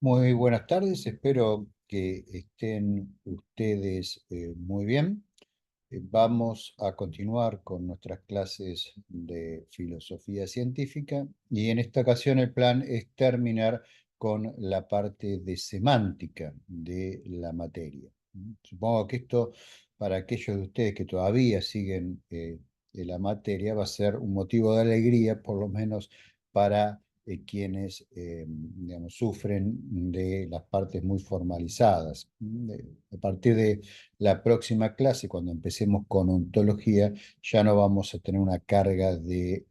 Muy buenas tardes, espero que estén ustedes muy bien. Vamos a continuar con nuestras clases de filosofía científica y en esta ocasión el plan es terminar con la parte de semántica de la materia. Supongo que esto, para aquellos de ustedes que todavía siguen en la materia, va a ser un motivo de alegría, por lo menos para quienes digamos, sufren de las partes muy formalizadas. A partir de la próxima clase, cuando empecemos con ontología, ya no vamos a tener una carga de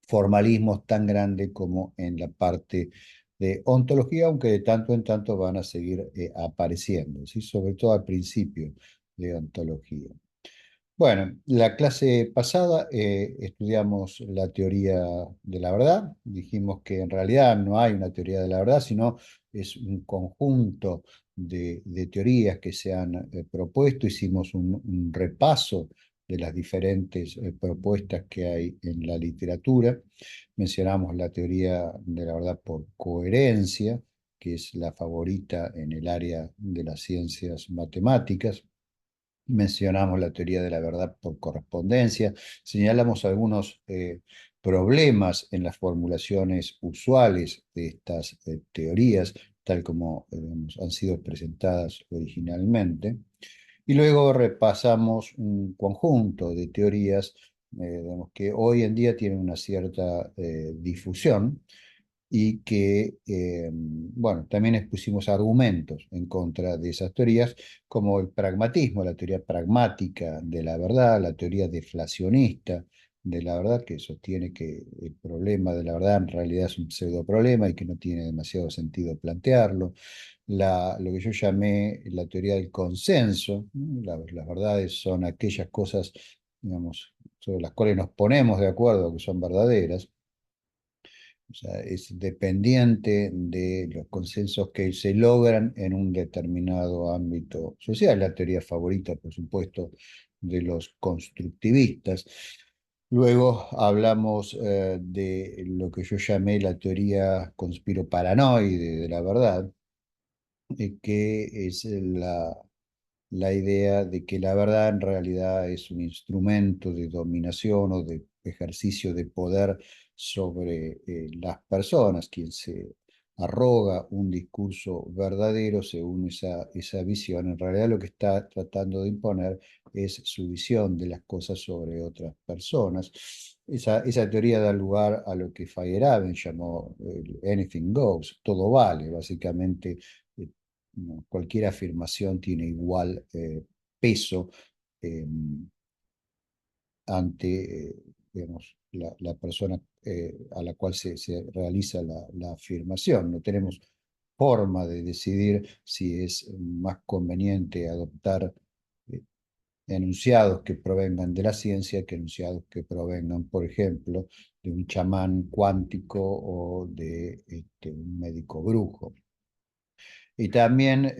formalismos tan grande como en la parte de ontología, aunque de tanto en tanto van a seguir apareciendo, ¿sí? Sobre todo al principio de ontología. Bueno, la clase pasada estudiamos la teoría de la verdad. Dijimos que en realidad no hay una teoría de la verdad, sino es un conjunto de teorías que se han propuesto. Hicimos un repaso de las diferentes propuestas que hay en la literatura. Mencionamos la teoría de la verdad por coherencia, que es la favorita en el área de las ciencias matemáticas. Mencionamos la teoría de la verdad por correspondencia, señalamos algunos problemas en las formulaciones usuales de estas teorías, tal como han sido presentadas originalmente, y luego repasamos un conjunto de teorías digamos, que hoy en día tienen una cierta difusión y que, bueno, también expusimos argumentos en contra de esas teorías, como el pragmatismo, la teoría pragmática de la verdad, la teoría deflacionista de la verdad, que sostiene que el problema de la verdad en realidad es un pseudoproblema y que no tiene demasiado sentido plantearlo. Lo que yo llamé la teoría del consenso, ¿no? Las verdades son aquellas cosas, digamos, sobre las cuales nos ponemos de acuerdo que son verdaderas. O sea, es dependiente de los consensos que se logran en un determinado ámbito social. La teoría favorita, por supuesto, de los constructivistas. Luego hablamos de lo que yo llamé la teoría conspiroparanoide de la verdad, que es la idea de que la verdad en realidad es un instrumento de dominación o de ejercicio de poder sobre las personas, quien se arroga un discurso verdadero según esa visión, en realidad lo que está tratando de imponer es su visión de las cosas sobre otras personas. Esa teoría da lugar a lo que Feyerabend llamó el anything goes, todo vale, básicamente no, cualquier afirmación tiene igual peso eh, ante digamos, la persona a la cual se realiza la afirmación. No tenemos forma de decidir si es más conveniente adoptar eh, enunciados que provengan de la ciencia que enunciados que provengan, por ejemplo, de un chamán cuántico o de un médico brujo. Y también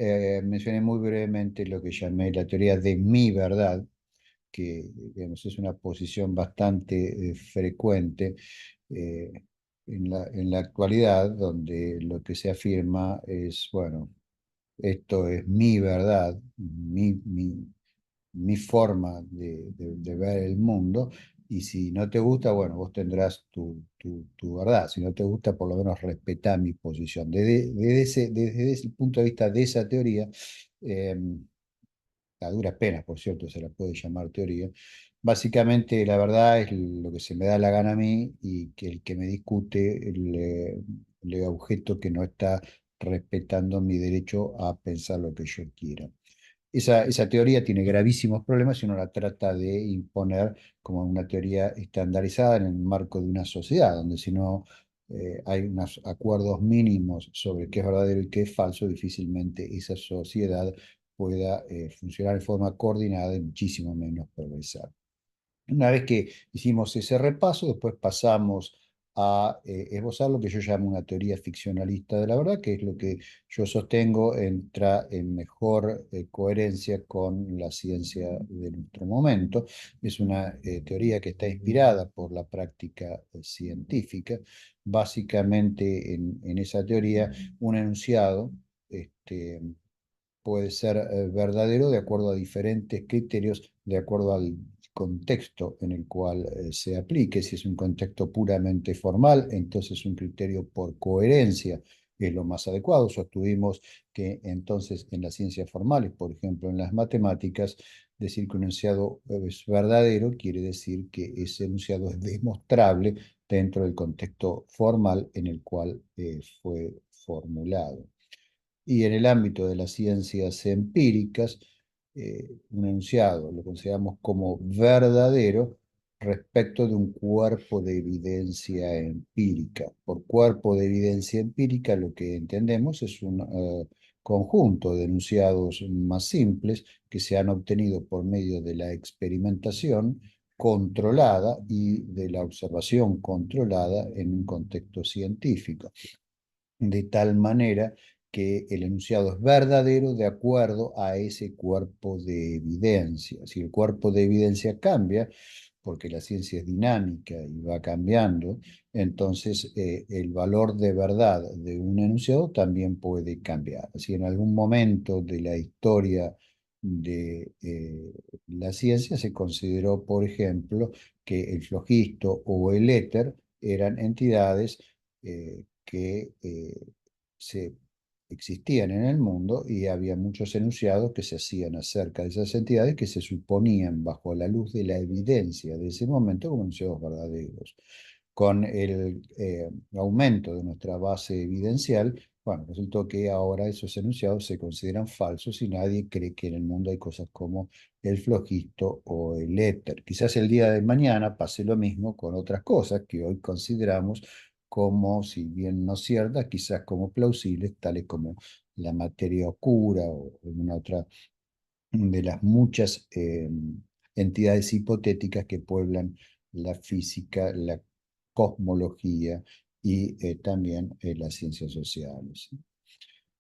mencioné muy brevemente lo que llamé la teoría de mi verdad, que digamos, es una posición bastante frecuente eh, en la actualidad, donde lo que se afirma es, bueno, esto es mi verdad, mi forma de ver el mundo, y si no te gusta, bueno, vos tendrás tu verdad. Si no te gusta, por lo menos respetá mi posición. Desde ese punto de vista de esa teoría, eh, a duras penas, por cierto, se la puede llamar teoría. Básicamente, la verdad es lo que se me da la gana a mí y que el que me discute le objeto que no está respetando mi derecho a pensar lo que yo quiera. Esa teoría tiene gravísimos problemas si uno la trata de imponer como una teoría estandarizada en el marco de una sociedad, donde si no hay unos acuerdos mínimos sobre qué es verdadero y qué es falso, difícilmente esa sociedad pueda funcionar de forma coordinada y muchísimo menos progresar. Una vez que hicimos ese repaso, después pasamos a esbozar lo que yo llamo una teoría ficcionalista de la verdad, que es lo que yo sostengo entra en mejor coherencia con la ciencia de nuestro momento. Es una teoría que está inspirada por la práctica científica. Básicamente en esa teoría, un enunciado este, puede ser verdadero de acuerdo a diferentes criterios, de acuerdo al contexto en el cual se aplique. Si es un contexto puramente formal, entonces un criterio por coherencia es lo más adecuado. Sostuvimos que entonces en las ciencias formales, por ejemplo en las matemáticas, decir que un enunciado es verdadero quiere decir que ese enunciado es demostrable dentro del contexto formal en el cual fue formulado. Y en el ámbito de las ciencias empíricas, un enunciado lo consideramos como verdadero respecto de un cuerpo de evidencia empírica. Por cuerpo de evidencia empírica lo que entendemos es un conjunto de enunciados más simples que se han obtenido por medio de la experimentación controlada y de la observación controlada en un contexto científico, de tal manera que el enunciado es verdadero de acuerdo a ese cuerpo de evidencia. Si el cuerpo de evidencia cambia, porque la ciencia es dinámica y va cambiando, entonces el valor de verdad de un enunciado también puede cambiar. Si en algún momento de la historia de la ciencia se consideró, por ejemplo, que el flogisto o el éter eran entidades que se existían en el mundo y había muchos enunciados que se hacían acerca de esas entidades que se suponían bajo la luz de la evidencia de ese momento como enunciados verdaderos. Con el aumento de nuestra base evidencial, bueno, resultó que ahora esos enunciados se consideran falsos y nadie cree que en el mundo hay cosas como el flogisto o el éter. Quizás el día de mañana pase lo mismo con otras cosas que hoy consideramos como, si bien no ciertas, quizás como plausibles, tales como la materia oscura o alguna otra de las muchas entidades hipotéticas que pueblan la física, la cosmología y también las ciencias sociales.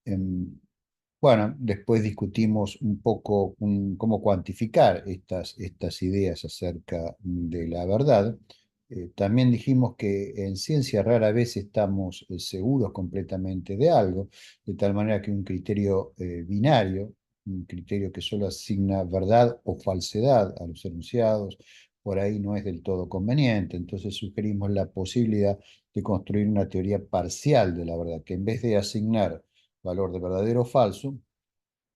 Em, bueno, después discutimos un poco cómo cuantificar estas ideas acerca de la verdad. También dijimos que en ciencia rara vez estamos seguros completamente de algo, de tal manera que un criterio binario, un criterio que solo asigna verdad o falsedad a los enunciados, por ahí no es del todo conveniente. Entonces sugerimos la posibilidad de construir una teoría parcial de la verdad, que en vez de asignar valor de verdadero o falso,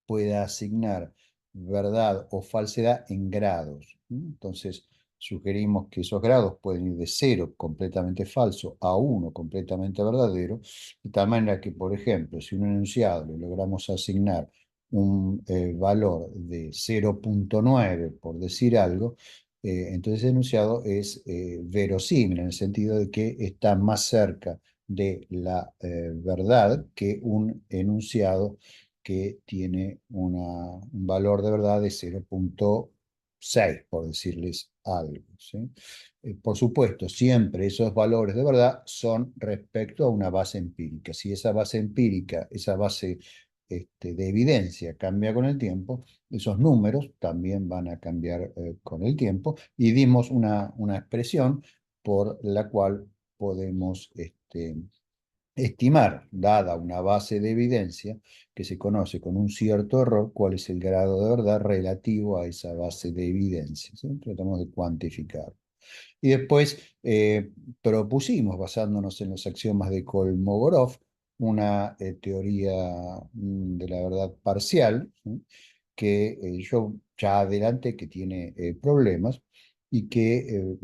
pueda asignar verdad o falsedad en grados. Entonces, sugerimos que esos grados pueden ir de 0, completamente falso, a 1, completamente verdadero, de tal manera que, por ejemplo, si un enunciado le logramos asignar un valor de 0,9, por decir algo, entonces el enunciado es verosímil en el sentido de que está más cerca de la verdad que un enunciado que tiene un valor de verdad de 0,6, por decirles algo, ¿sí? Por supuesto, siempre esos valores de verdad son respecto a una base empírica. Si esa base empírica, esa base de evidencia cambia con el tiempo, esos números también van a cambiar con el tiempo. Y dimos una expresión por la cual podemos estimar, dada una base de evidencia que se conoce con un cierto error, cuál es el grado de verdad relativo a esa base de evidencia, ¿sí? Tratamos de cuantificar. Y después propusimos, basándonos en los axiomas de Kolmogorov, una teoría de la verdad parcial, ¿sí? Que yo ya adelanté que tiene problemas y que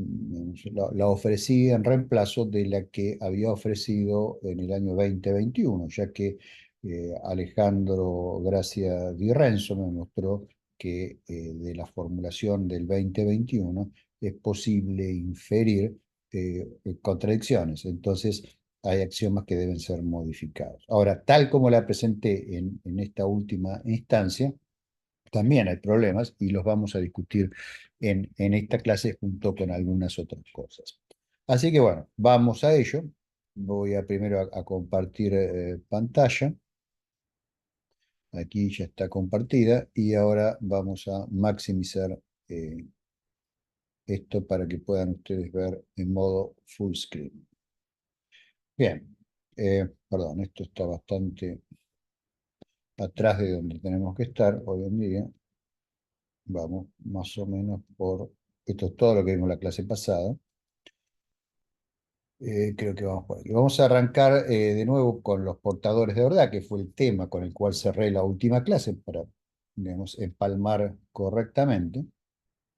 la ofrecí en reemplazo de la que había ofrecido en el año 2021, ya que Alejandro Gracia Di Renzo me mostró que de la formulación del 2021 es posible inferir contradicciones. Entonces, hay axiomas que deben ser modificados. Ahora, tal como la presenté en esta última instancia, también hay problemas y los vamos a discutir en esta clase junto con algunas otras cosas. Así que bueno, vamos a ello. Voy a primero a compartir pantalla. Aquí ya está compartida y ahora vamos a maximizar eh, esto para que puedan ustedes ver en modo full screen. Bien, perdón, esto está bastante atrás de donde tenemos que estar hoy en día. Vamos más o menos por... Esto es todo lo que vimos en la clase pasada. Creo que vamos por aquí. Vamos a arrancar de nuevo con los portadores de verdad, que fue el tema con el cual cerré la última clase para, digamos, empalmar correctamente.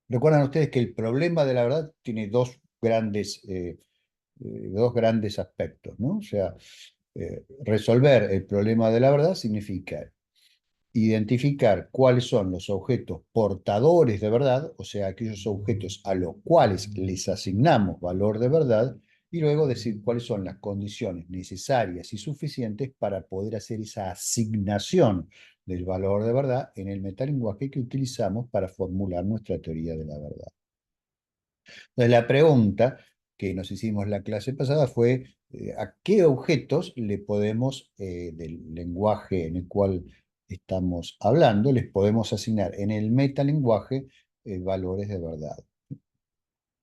Recuerdan ustedes que el problema de la verdad tiene dos grandes aspectos, ¿no? O sea, resolver el problema de la verdad significa identificar cuáles son los objetos portadores de verdad, o sea, aquellos objetos a los cuales les asignamos valor de verdad, y luego decir cuáles son las condiciones necesarias y suficientes para poder hacer esa asignación del valor de verdad en el metalenguaje que utilizamos para formular nuestra teoría de la verdad. Entonces, la pregunta que nos hicimos la clase pasada fue ¿a qué objetos le podemos, del lenguaje en el cual estamos hablando, les podemos asignar en el metalenguaje valores de verdad?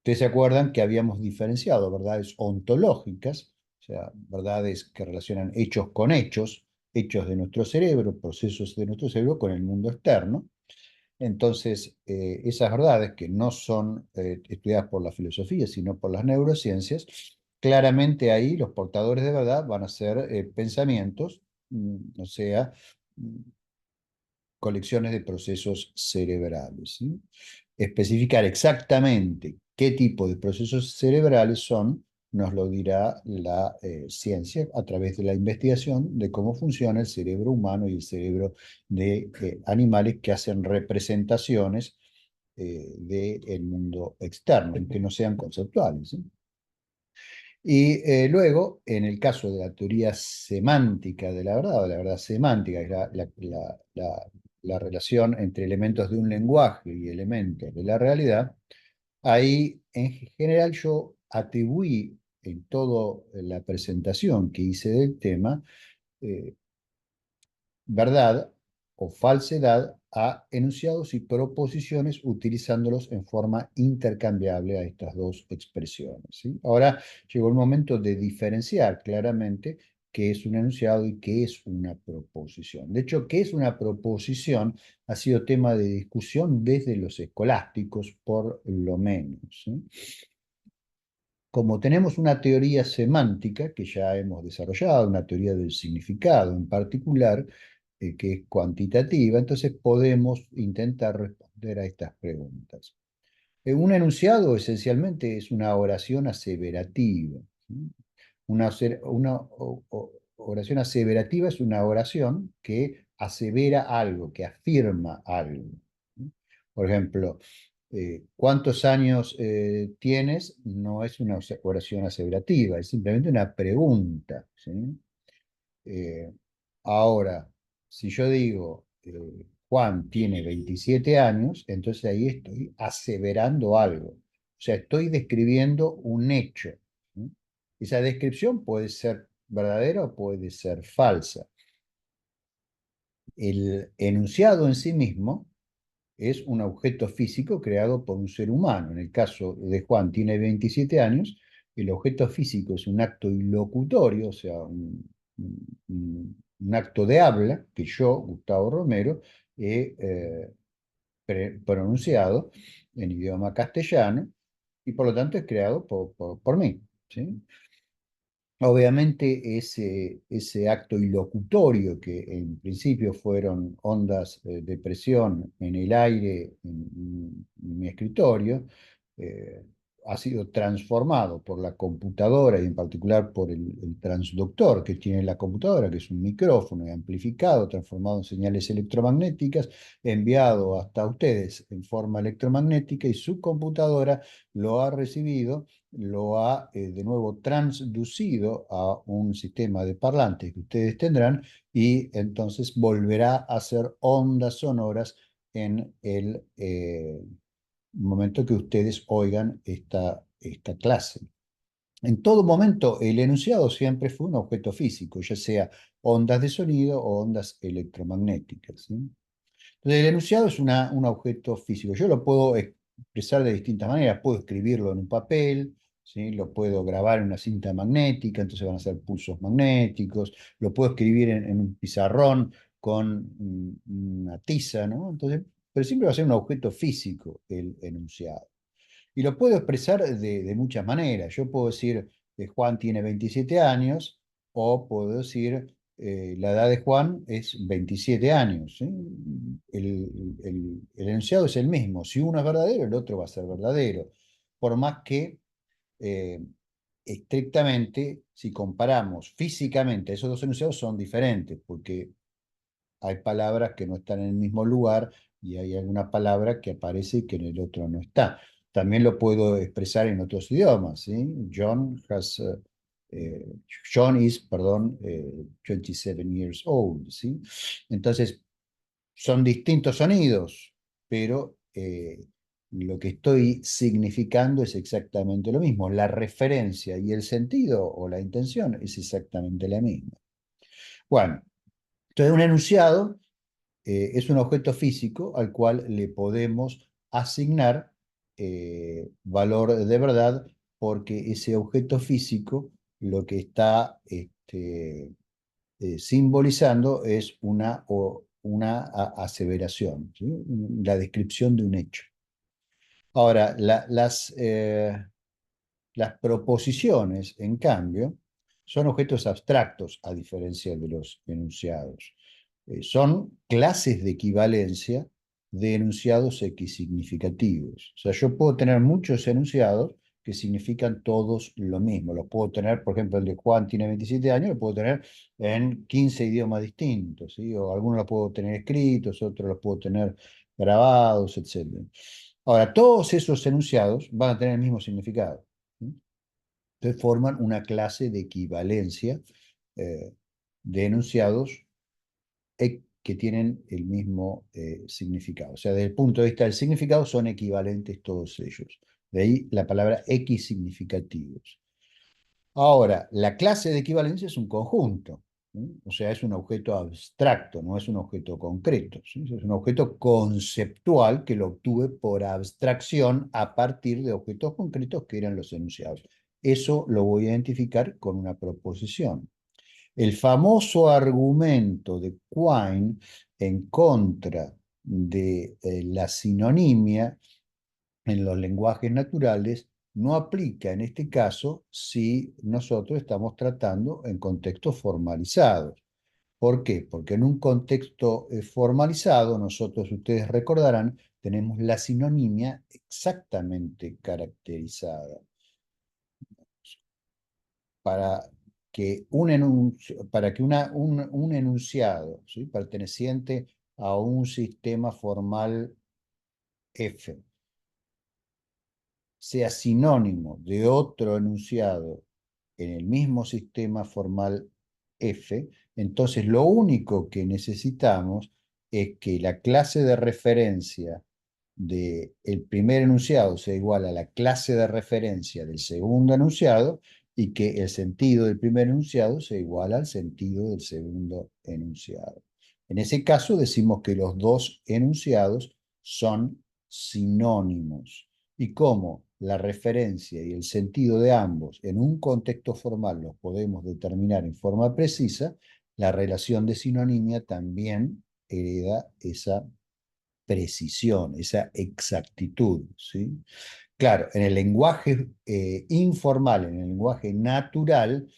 Ustedes se acuerdan que habíamos diferenciado verdades ontológicas, o sea, verdades que relacionan hechos con hechos, hechos de nuestro cerebro, procesos de nuestro cerebro con el mundo externo. Entonces, esas verdades que no son estudiadas por la filosofía, sino por las neurociencias, claramente ahí los portadores de verdad van a ser pensamientos, o sea, mm, colecciones de procesos cerebrales, ¿sí? Especificar exactamente qué tipo de procesos cerebrales son, nos lo dirá la ciencia a través de la investigación de cómo funciona el cerebro humano y el cerebro de animales que hacen representaciones del mundo externo, que no sean conceptuales, ¿sí? Y luego, en el caso de la teoría semántica de la verdad, o la verdad semántica, que es la relación entre elementos de un lenguaje y elementos de la realidad, ahí en general yo atribuí en toda la presentación que hice del tema, eh, verdad o falsedad a enunciados y proposiciones utilizándolos en forma intercambiable a estas dos expresiones, ¿sí? Ahora llegó el momento de diferenciar claramente qué es un enunciado y qué es una proposición. De hecho, qué es una proposición ha sido tema de discusión desde los escolásticos, por lo menos, ¿sí? Como tenemos una teoría semántica que ya hemos desarrollado, una teoría del significado en particular, que es cuantitativa, entonces podemos intentar responder a estas preguntas. Un enunciado esencialmente es una oración aseverativa, ¿sí? Oración aseverativa es una oración que asevera algo, que afirma algo, ¿sí? Por ejemplo, ¿cuántos años tienes? No es una oración aseverativa, es simplemente una pregunta, ¿sí? Eh, Ahora, si yo digo, Juan tiene 27 años, entonces ahí estoy aseverando algo. O sea, estoy describiendo un hecho, ¿sí? Esa descripción puede ser verdadera o puede ser falsa. El enunciado en sí mismo es un objeto físico creado por un ser humano. En el caso de Juan, tiene 27 años, el objeto físico es un acto ilocutorio, o sea, un acto de habla que yo, Gustavo Romero, he pronunciado en idioma castellano y por lo tanto es creado por mí, ¿sí? Obviamente ese acto ilocutorio, que en principio fueron ondas de presión en el aire en mi escritorio, eh, ha sido transformado por la computadora y en particular por el transductor que tiene la computadora, que es un micrófono y amplificado, transformado en señales electromagnéticas, enviado hasta ustedes en forma electromagnética y su computadora lo ha recibido, lo ha de nuevo transducido a un sistema de parlantes que ustedes tendrán y entonces volverá a hacer ondas sonoras en el momento que ustedes oigan esta clase. En todo momento, el enunciado siempre fue un objeto físico, ya sea ondas de sonido o ondas electromagnéticas, ¿sí? Entonces, el enunciado es un objeto físico. Yo lo puedo expresar de distintas maneras. Puedo escribirlo en un papel, ¿sí? Lo puedo grabar en una cinta magnética, entonces van a ser pulsos magnéticos. Lo puedo escribir en un pizarrón con una tiza, ¿no? Entonces, pero siempre va a ser un objeto físico el enunciado. Y lo puedo expresar de muchas maneras. Yo puedo decir, Juan tiene 27 años, o puedo decir, la edad de Juan es 27 años, ¿sí? El enunciado es el mismo. Si uno es verdadero, el otro va a ser verdadero. Por más que eh, estrictamente, si comparamos físicamente, esos dos enunciados son diferentes, porque hay palabras que no están en el mismo lugar y hay alguna palabra que aparece y que en el otro no está. También lo puedo expresar en otros idiomas, ¿sí? Eh, John is, perdón, 27 years old, ¿sí? Entonces, son distintos sonidos, pero lo que estoy significando es exactamente lo mismo. La referencia y el sentido o la intención es exactamente la misma. Bueno, entonces un enunciado es un objeto físico al cual le podemos asignar valor de verdad, porque ese objeto físico lo que está simbolizando es una aseveración, ¿sí? La descripción de un hecho. Ahora, las proposiciones, en cambio, son objetos abstractos, a diferencia de los enunciados. Son clases de equivalencia de enunciados equisignificativos. O sea, yo puedo tener muchos enunciados que significan todos lo mismo. Los puedo tener, por ejemplo, el de Juan tiene 27 años, lo puedo tener en 15 idiomas distintos, ¿sí? O algunos los puedo tener escritos, otros los puedo tener grabados, etc. Ahora, todos esos enunciados van a tener el mismo significado. ¿Sí? Entonces forman una clase de equivalencia eh, de enunciados que tienen el mismo significado. O sea, desde el punto de vista del significado son equivalentes todos ellos. De ahí la palabra equisignificativos. Ahora, la clase de equivalencia es un conjunto, ¿sí? O sea, es un objeto abstracto, no es un objeto concreto, ¿sí? Es un objeto conceptual que lo obtuve por abstracción a partir de objetos concretos que eran los enunciados. Eso lo voy a identificar con una proposición. El famoso argumento de Quine en contra de la sinonimia en los lenguajes naturales no aplica en este caso si nosotros estamos tratando en contextos formalizados. ¿Por qué? Porque en un contexto formalizado, nosotros, ustedes recordarán, tenemos la sinonimia exactamente caracterizada. Para que un enunciado, ¿sí? Perteneciente a un sistema formal F sea sinónimo de otro enunciado en el mismo sistema formal F, entonces lo único que necesitamos es que la clase de referencia del primer enunciado sea igual a la clase de referencia del segundo enunciado, y que el sentido del primer enunciado sea igual al sentido del segundo enunciado. En ese caso decimos que los dos enunciados son sinónimos. Y como la referencia y el sentido de ambos en un contexto formal los podemos determinar en forma precisa, la relación de sinonimia también hereda esa precisión, esa exactitud, ¿sí? Claro, en el lenguaje informal, en el lenguaje natural,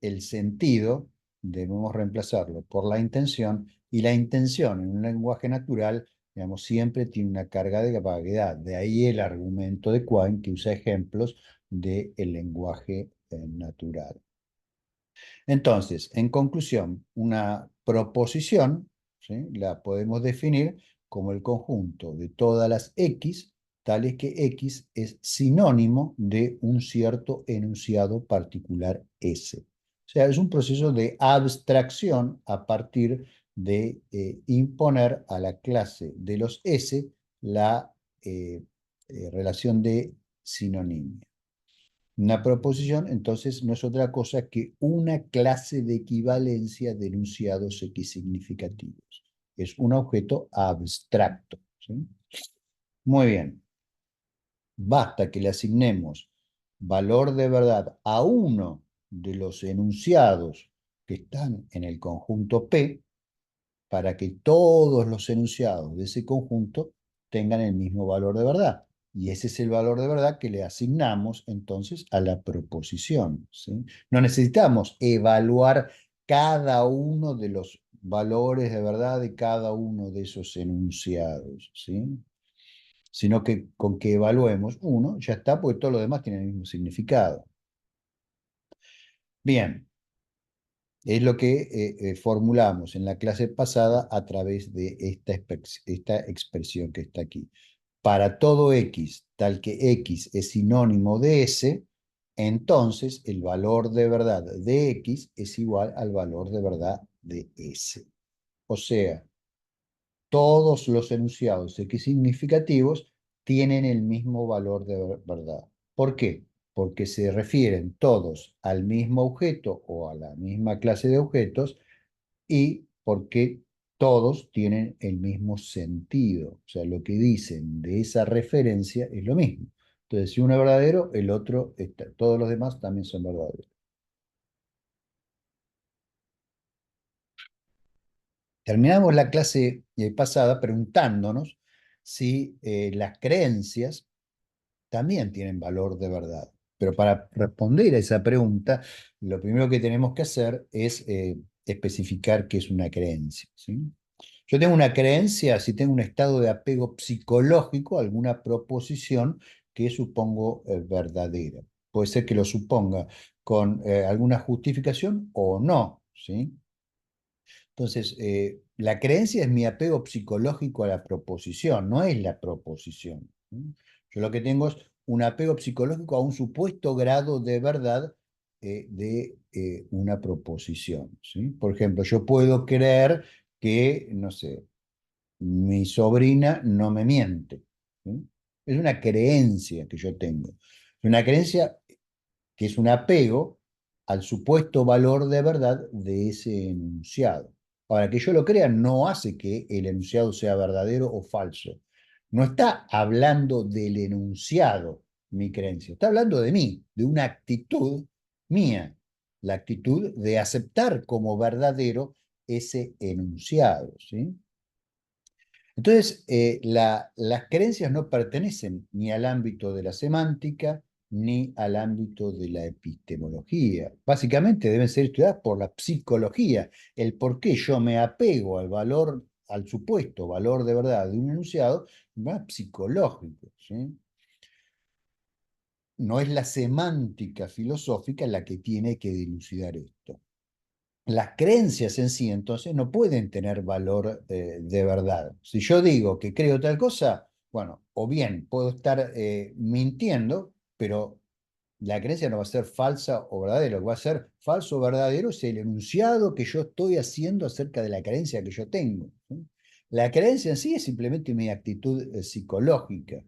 el sentido debemos reemplazarlo por la intención, y la intención en un lenguaje natural, digamos, siempre tiene una carga de vaguedad. De ahí el argumento de Quine, que usa ejemplos del lenguaje natural. Entonces, en conclusión, una proposición, ¿sí? La podemos definir como el conjunto de todas las X, tales que X es sinónimo de un cierto enunciado particular S. O sea, es un proceso de abstracción a partir de imponer a la clase de los S la relación de sinonimia. Una proposición, entonces, no es otra cosa que una clase de equivalencia de enunciados equisignificativos. Es un objeto abstracto, ¿sí? Muy bien. Basta que le asignemos valor de verdad a uno de los enunciados que están en el conjunto P para que todos los enunciados de ese conjunto tengan el mismo valor de verdad. Y ese es el valor de verdad que le asignamos entonces a la proposición, ¿sí? No necesitamos evaluar cada uno de los valores de verdad de cada uno de esos enunciados, ¿sí? Sino que con que evaluemos uno, ya está, porque todo lo demás tiene el mismo significado. Bien, es lo que formulamos en la clase pasada a través de esta expresión que está aquí. Para todo x, tal que x es sinónimo de s, entonces el valor de verdad de x es igual al valor de verdad de s. O sea, todos los enunciados x significativos tienen el mismo valor de verdad. ¿Por qué? Porque se refieren todos al mismo objeto o a la misma clase de objetos y porque todos tienen el mismo sentido. O sea, lo que dicen de esa referencia es lo mismo. Entonces, si uno es verdadero, el otro está. Todos los demás también son verdaderos. Terminamos la clase pasada preguntándonos si las creencias también tienen valor de verdad. Pero para responder a esa pregunta, lo primero que tenemos que hacer es especificar qué es una creencia, ¿sí? Yo tengo una creencia si tengo un estado de apego psicológico a alguna proposición que supongo verdadera. Puede ser que lo suponga con alguna justificación o no, ¿sí? Entonces, la creencia es mi apego psicológico a la proposición, no es la proposición. ¿Sí? Yo lo que tengo es un apego psicológico a un supuesto grado de verdad de una proposición. ¿Sí? Por ejemplo, yo puedo creer que, no sé, mi sobrina no me miente. ¿Sí? Es una creencia que yo tengo. Es una creencia que es un apego al supuesto valor de verdad de ese enunciado. Ahora, que yo lo crea no hace que el enunciado sea verdadero o falso. No está hablando del enunciado mi creencia, está hablando de mí, de una actitud mía, la actitud de aceptar como verdadero ese enunciado, ¿sí? Entonces, las creencias no pertenecen ni al ámbito de la semántica ni al ámbito de la epistemología. Básicamente deben ser estudiadas por la psicología, el por qué yo me apego al valor, al supuesto valor de verdad de un enunciado, más psicológico, ¿sí? No es la semántica filosófica la que tiene que dilucidar esto. Las creencias en sí, entonces, no pueden tener valor de verdad. Si yo digo que creo tal cosa, bueno, o bien puedo estar mintiendo, pero la creencia no va a ser falsa o verdadera. Lo que va a ser falso o verdadero es el enunciado que yo estoy haciendo acerca de la creencia que yo tengo, ¿sí? La creencia en sí es simplemente mi actitud psicológica.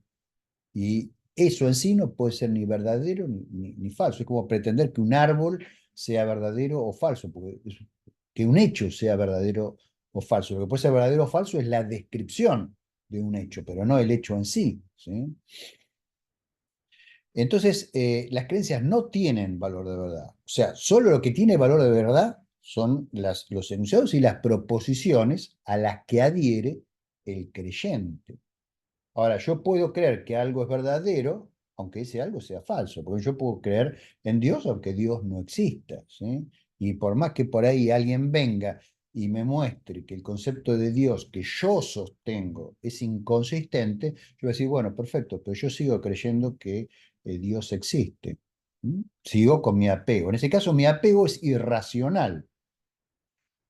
Y eso en sí no puede ser ni verdadero ni falso. Es como pretender que un árbol sea verdadero o falso, porque que un hecho sea verdadero o falso. Lo que puede ser verdadero o falso es la descripción de un hecho, pero no el hecho en sí, ¿sí? Entonces, las creencias no tienen valor de verdad. O sea, solo lo que tiene valor de verdad son los enunciados y las proposiciones a las que adhiere el creyente. Ahora, yo puedo creer que algo es verdadero, aunque ese algo sea falso, porque yo puedo creer en Dios aunque Dios no exista, ¿sí? Y por más que por ahí alguien venga y me muestre que el concepto de Dios que yo sostengo es inconsistente, yo voy a decir, bueno, perfecto, pero yo sigo creyendo que Dios existe. ¿Mm? Sigo con mi apego. En ese caso, mi apego es irracional.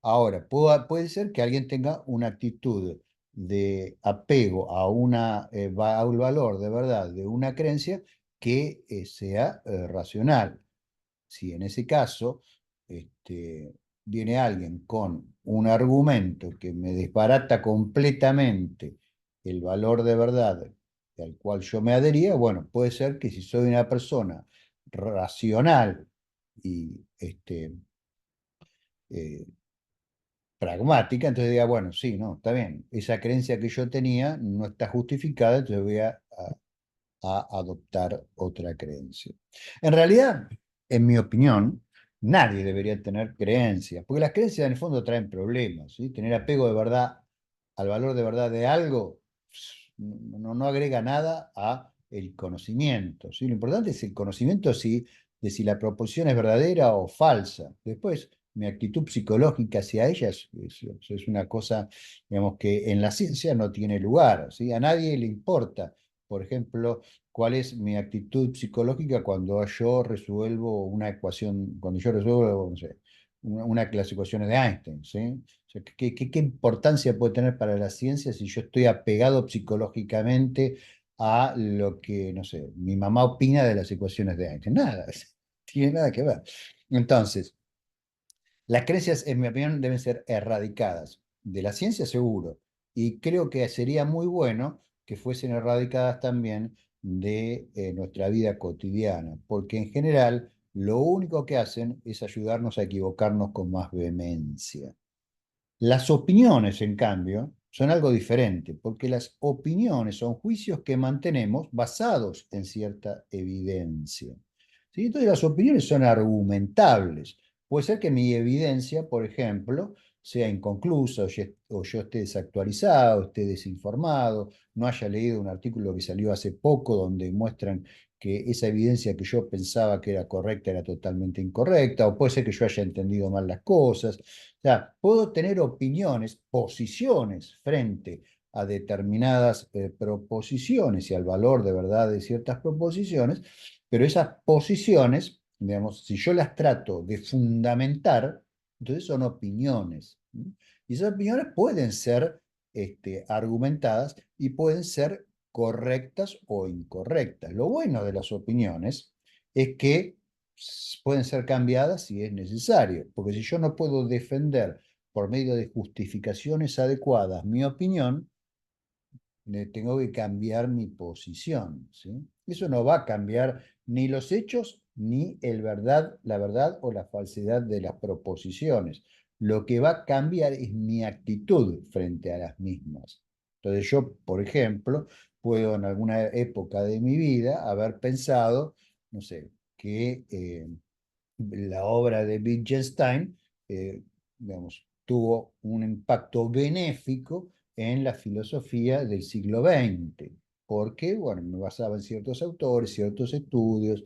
Ahora, puede ser que alguien tenga una actitud de apego a, a un valor de verdad de una creencia que sea racional. Si en ese caso este, viene alguien con un argumento que me desbarata completamente el valor de verdad al cual yo me adhería, bueno, puede ser que si soy una persona racional y eh, pragmática, entonces diga, bueno, sí, no, está bien, esa creencia que yo tenía no está justificada, entonces voy a adoptar otra creencia. En realidad, en mi opinión, nadie debería tener creencias, porque las creencias en el fondo traen problemas, ¿sí? Tener apego de verdad al valor de verdad de algo no agrega nada a el conocimiento, ¿sí? Lo importante es el conocimiento de si la proposición es verdadera o falsa. Después, mi actitud psicológica hacia ella es una cosa, digamos, que en la ciencia no tiene lugar, ¿sí? A nadie le importa, por ejemplo, cuál es mi actitud psicológica cuando yo resuelvo una ecuación, cuando yo resuelvo, no sé, una de las ecuaciones de Einstein, ¿sí? O sea, ¿qué importancia puede tener para la ciencia si yo estoy apegado psicológicamente a lo que, no sé, mi mamá opina de las ecuaciones de Einstein? Nada, tiene nada que ver. Entonces, las creencias, en mi opinión, deben ser erradicadas. De la ciencia, seguro. Y creo que sería muy bueno que fuesen erradicadas también de nuestra vida cotidiana, porque en general lo único que hacen es ayudarnos a equivocarnos con más vehemencia. Las opiniones, en cambio, son algo diferente, porque las opiniones son juicios que mantenemos basados en cierta evidencia. ¿Sí? Entonces las opiniones son argumentables. Puede ser que mi evidencia, por ejemplo, sea inconclusa o yo esté desactualizado, esté desinformado, no haya leído un artículo que salió hace poco donde muestran que esa evidencia que yo pensaba que era correcta era totalmente incorrecta, o puede ser que yo haya entendido mal las cosas. O sea, puedo tener opiniones, posiciones frente a determinadas proposiciones y al valor de verdad de ciertas proposiciones, pero esas posiciones, digamos, si yo las trato de fundamentar, entonces son opiniones. ¿Sí? Y esas opiniones pueden ser argumentadas y pueden ser correctas o incorrectas. Lo bueno de las opiniones es que pueden ser cambiadas si es necesario, porque si yo no puedo defender por medio de justificaciones adecuadas mi opinión, tengo que cambiar mi posición, ¿sí? Eso no va a cambiar ni los hechos ni la verdad o la falsedad de las proposiciones. Lo que va a cambiar es mi actitud frente a las mismas. Entonces yo, por ejemplo, puedo en alguna época de mi vida haber pensado, no sé, que la obra de Wittgenstein, digamos, tuvo un impacto benéfico en la filosofía del siglo XX, porque, bueno, me basaba en ciertos autores, ciertos estudios,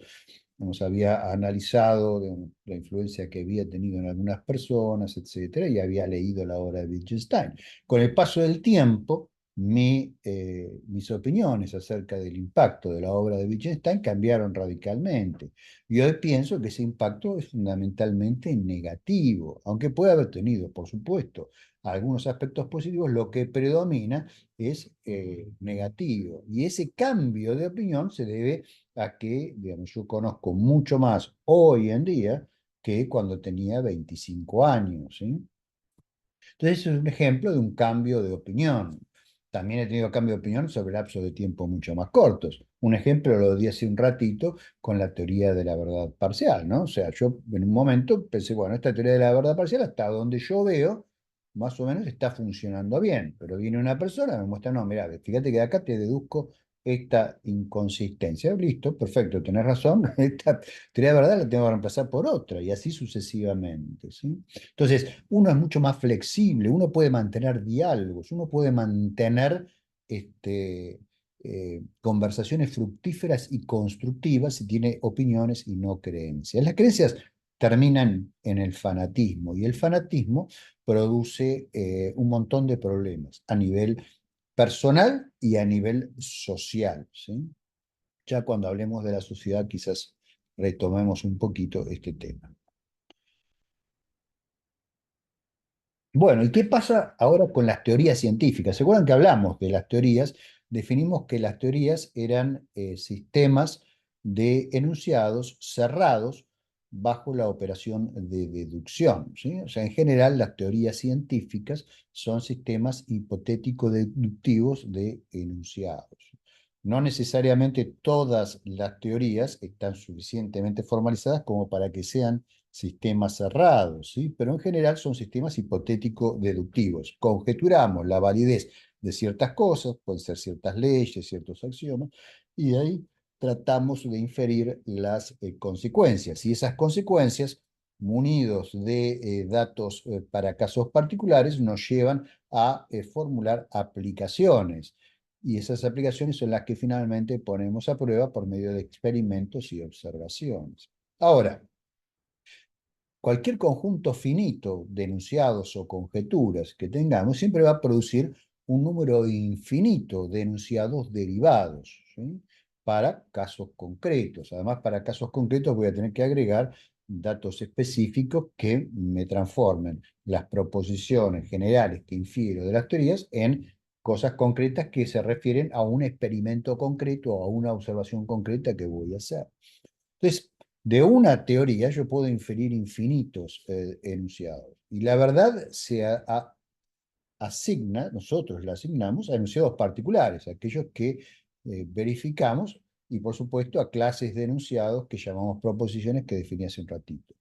nos había analizado la influencia que había tenido en algunas personas, etcétera, y había leído la obra de Wittgenstein. Con el paso del tiempo, mis opiniones acerca del impacto de la obra de Wittgenstein cambiaron radicalmente. Y hoy pienso que ese impacto es fundamentalmente negativo, aunque puede haber tenido, por supuesto, algunos aspectos positivos, lo que predomina es negativo. Y ese cambio de opinión se debe a que, digamos, yo conozco mucho más hoy en día que cuando tenía 25 años, ¿sí? Entonces, es un ejemplo de un cambio de opinión. También he tenido cambio de opinión sobre lapsos de tiempo mucho más cortos. Un ejemplo lo di hace un ratito con la teoría de la verdad parcial, ¿no? O sea, yo en un momento pensé, bueno, esta teoría de la verdad parcial, hasta donde yo veo, más o menos está funcionando bien. Pero viene una persona, me muestra, no, mira, fíjate que de acá te deduzco esta inconsistencia. Listo, perfecto, tenés razón. Esta teoría de verdad la tengo que reemplazar por otra, y así sucesivamente, ¿sí? Entonces, uno es mucho más flexible, uno puede mantener diálogos, uno puede mantener conversaciones fructíferas y constructivas si tiene opiniones y no creencias. Las creencias terminan en el fanatismo y el fanatismo produce un montón de problemas a nivel personal y a nivel social, ¿sí? Ya cuando hablemos de la sociedad quizás retomemos un poquito este tema. Bueno, ¿y qué pasa ahora con las teorías científicas? ¿Se acuerdan que hablamos de las teorías? Definimos que las teorías eran sistemas de enunciados cerrados bajo la operación de deducción, ¿sí? O sea, en general las teorías científicas son sistemas hipotético-deductivos de enunciados. no necesariamente todas las teorías están suficientemente formalizadas como para que sean sistemas cerrados, ¿sí? Pero en general son sistemas hipotético-deductivos. Conjeturamos la validez de ciertas cosas, pueden ser ciertas leyes, ciertos axiomas, y de ahí tratamos de inferir las consecuencias. Y esas consecuencias, munidos de datos para casos particulares, nos llevan a formular aplicaciones. Y esas aplicaciones son las que finalmente ponemos a prueba por medio de experimentos y observaciones. Ahora, cualquier conjunto finito de enunciados o conjeturas que tengamos siempre va a producir un número infinito de enunciados derivados, ¿sí? Para casos concretos. Además, para casos concretos voy a tener que agregar datos específicos que me transformen las proposiciones generales que infiero de las teorías en cosas concretas que se refieren a un experimento concreto o a una observación concreta que voy a hacer. Entonces, de una teoría yo puedo inferir infinitos enunciados. Y la verdad se asigna, nosotros la asignamos a enunciados particulares, aquellos que verificamos, y por supuesto a clases de enunciados que llamamos proposiciones que definí hace un ratito.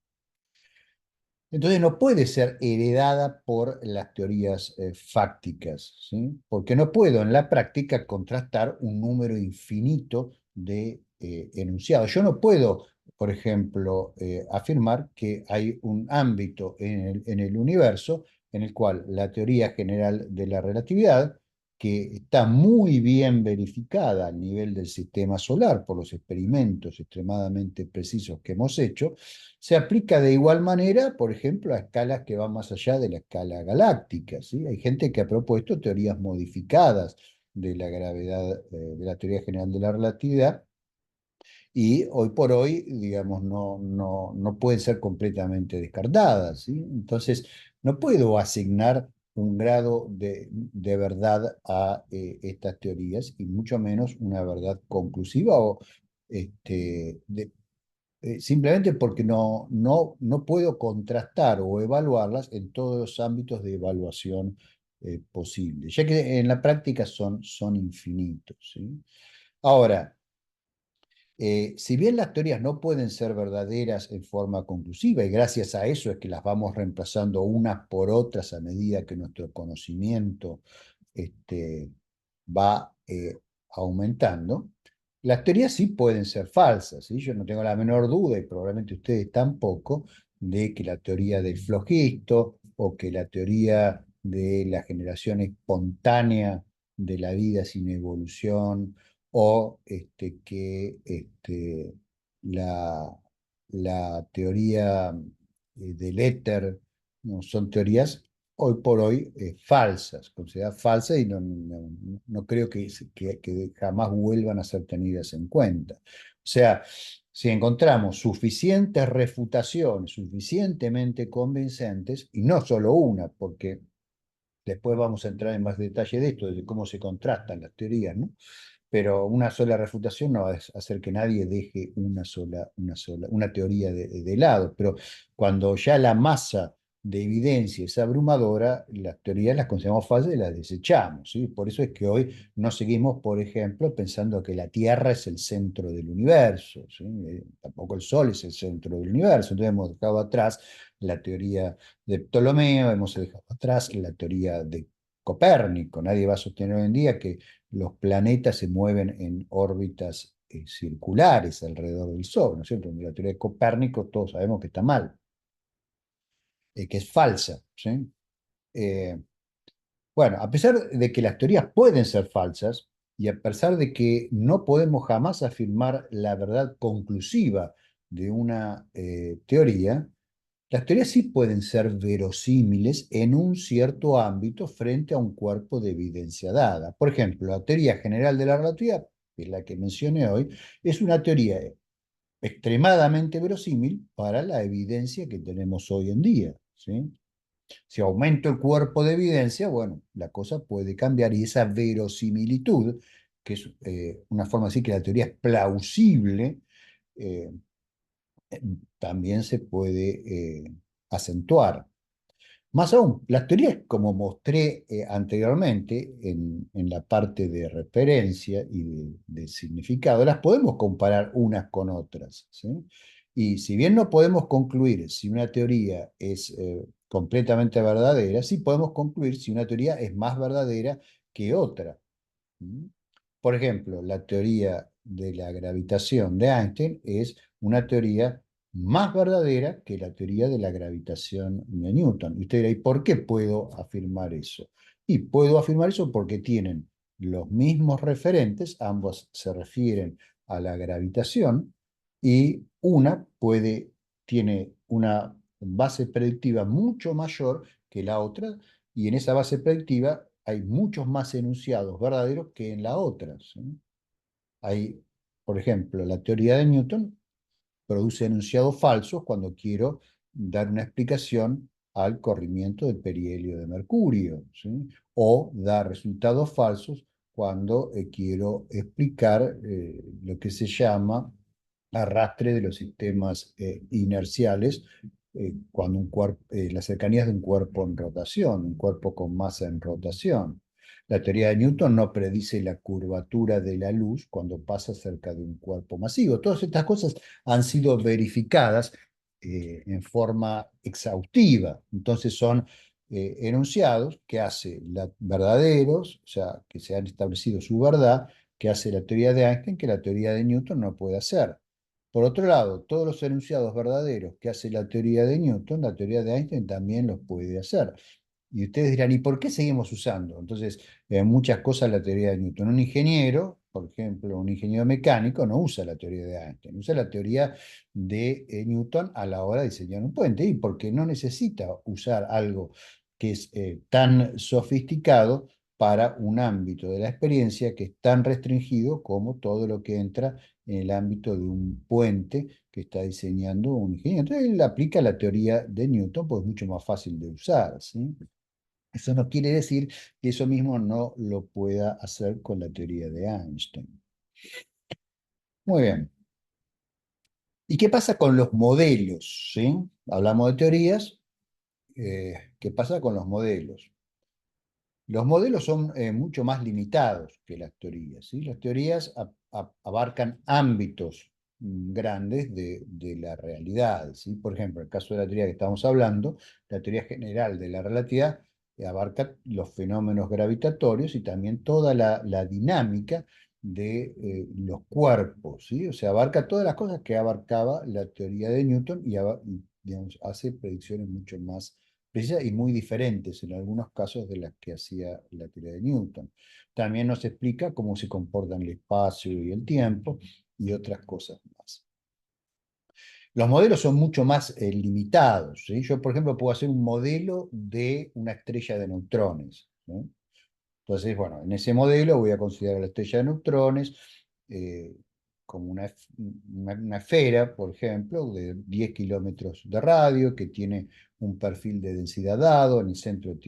Entonces no puede ser heredada por las teorías fácticas, ¿sí? Porque no puedo en la práctica contrastar un número infinito de enunciados. Yo no puedo, por ejemplo, afirmar que hay un ámbito en el universo en el cual la teoría general de la relatividad, que está muy bien verificada a nivel del sistema solar por los experimentos extremadamente precisos que hemos hecho, se aplica de igual manera, por ejemplo, a escalas que van más allá de la escala galáctica, ¿sí? Hay gente que ha propuesto teorías modificadas de la gravedad, de la teoría general de la relatividad, y hoy por hoy, digamos, no pueden ser completamente descartadas, ¿sí? Entonces, no puedo asignar un grado de verdad a estas teorías, y mucho menos una verdad conclusiva o simplemente porque no puedo contrastar o evaluarlas en todos los ámbitos de evaluación posibles, ya que en la práctica son infinitos, ¿sí? Ahora, si bien las teorías no pueden ser verdaderas en forma conclusiva, y gracias a eso es que las vamos reemplazando unas por otras a medida que nuestro conocimiento va aumentando, las teorías sí pueden ser falsas, ¿sí? Yo no tengo la menor duda, y probablemente ustedes tampoco, de que la teoría del flojisto o que la teoría de la generación espontánea de la vida sin evolución, o que la, la teoría del éter, ¿no? Son teorías hoy por hoy falsas, consideradas falsas, y no creo que jamás vuelvan a ser tenidas en cuenta. O sea, si encontramos suficientes refutaciones, suficientemente convincentes, y no solo una, porque después vamos a entrar en más detalle de esto, de cómo se contrastan las teorías, ¿no? Pero una sola refutación no va a hacer que nadie deje una teoría de lado. Pero cuando ya la masa de evidencia es abrumadora, las teorías las consideramos falsas y las desechamos, ¿sí? Por eso es que hoy no seguimos, por ejemplo, pensando que la Tierra es el centro del universo, ¿sí? Tampoco el Sol es el centro del universo. Entonces hemos dejado atrás la teoría de Ptolomeo, hemos dejado atrás la teoría de Copérnico. Nadie va a sostener hoy en día que los planetas se mueven en órbitas circulares alrededor del Sol, ¿no es cierto? La teoría de Copérnico todos sabemos que está mal, que es falsa, ¿sí? Eh, bueno, a pesar de que las teorías pueden ser falsas, y a pesar de que no podemos jamás afirmar la verdad conclusiva de una teoría, las teorías sí pueden ser verosímiles en un cierto ámbito frente a un cuerpo de evidencia dada. Por ejemplo, la teoría general de la relatividad, que es la que mencioné hoy, es una teoría extremadamente verosímil para la evidencia que tenemos hoy en día, ¿sí? Si aumento el cuerpo de evidencia, bueno, la cosa puede cambiar, y esa verosimilitud, que es una forma de decir que la teoría es plausible, eh, también se puede acentuar. Más aún, las teorías, como mostré anteriormente en la parte de referencia y de significado, las podemos comparar unas con otras, ¿sí? Y si bien no podemos concluir si una teoría es completamente verdadera, sí podemos concluir si una teoría es más verdadera que otra. ¿Mm? Por ejemplo, la teoría de la gravitación de Einstein es una teoría más verdadera que la teoría de la gravitación de Newton. Y usted dirá, ¿y por qué puedo afirmar eso? Y puedo afirmar eso porque tienen los mismos referentes, ambos se refieren a la gravitación, y tiene una base predictiva mucho mayor que la otra, y en esa base predictiva hay muchos más enunciados verdaderos que en la otra, ¿sí? Hay, por ejemplo, la teoría de Newton produce enunciados falsos cuando quiero dar una explicación al corrimiento del perihelio de mercurio, ¿sí? O dar resultados falsos cuando quiero explicar lo que se llama arrastre de los sistemas inerciales, cuando las cercanías de un cuerpo en rotación, un cuerpo con masa en rotación. La teoría de Newton no predice la curvatura de la luz cuando pasa cerca de un cuerpo masivo. Todas estas cosas han sido verificadas en forma exhaustiva. Entonces son enunciados que hace verdaderos, o sea, que se han establecido su verdad, que hace la teoría de Einstein, que la teoría de Newton no puede hacer. Por otro lado, todos los enunciados verdaderos que hace la teoría de Newton, la teoría de Einstein también los puede hacer. Y ustedes dirán, ¿y por qué seguimos usando? Entonces, muchas cosas la teoría de Newton. Un ingeniero, por ejemplo, un ingeniero mecánico, no usa la teoría de Einstein, usa la teoría de Newton a la hora de diseñar un puente, y porque no necesita usar algo que es tan sofisticado para un ámbito de la experiencia que es tan restringido como todo lo que entra en el ámbito de un puente que está diseñando un ingeniero. Entonces él aplica la teoría de Newton, pues es mucho más fácil de usar, ¿sí? Eso no quiere decir que eso mismo no lo pueda hacer con la teoría de Einstein. Muy bien. ¿Y qué pasa con los modelos? ¿Sí? Hablamos de teorías. ¿Qué pasa con los modelos? Los modelos son mucho más limitados que las teorías, ¿sí? Las teorías abarcan ámbitos grandes de la realidad, ¿sí? Por ejemplo, en el caso de la teoría que estamos hablando, la teoría general de la relatividad abarca los fenómenos gravitatorios y también toda la dinámica de los cuerpos, ¿sí? O sea, abarca todas las cosas que abarcaba la teoría de Newton y, digamos, hace predicciones mucho más precisas y muy diferentes en algunos casos de las que hacía la teoría de Newton. También nos explica cómo se comportan el espacio y el tiempo y otras cosas más. Los modelos son mucho más limitados, ¿sí? Yo, por ejemplo, puedo hacer un modelo de una estrella de neutrones, ¿no? Entonces, bueno, en ese modelo voy a considerar la estrella de neutrones eh, como una esfera, por ejemplo, de 10 kilómetros de radio, que tiene un perfil de densidad dado, en el centro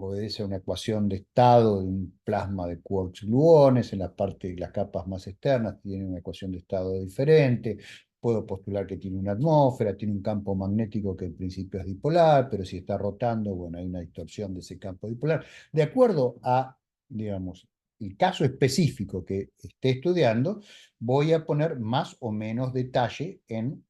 obedece a una ecuación de estado de un plasma de quarks gluones, en la parte, las capas más externas tiene una ecuación de estado diferente. Puedo postular que tiene una atmósfera, tiene un campo magnético que en principio es dipolar, pero si está rotando, bueno, hay una distorsión de ese campo dipolar. De acuerdo a, digamos, el caso específico que esté estudiando, voy a poner más o menos detalle en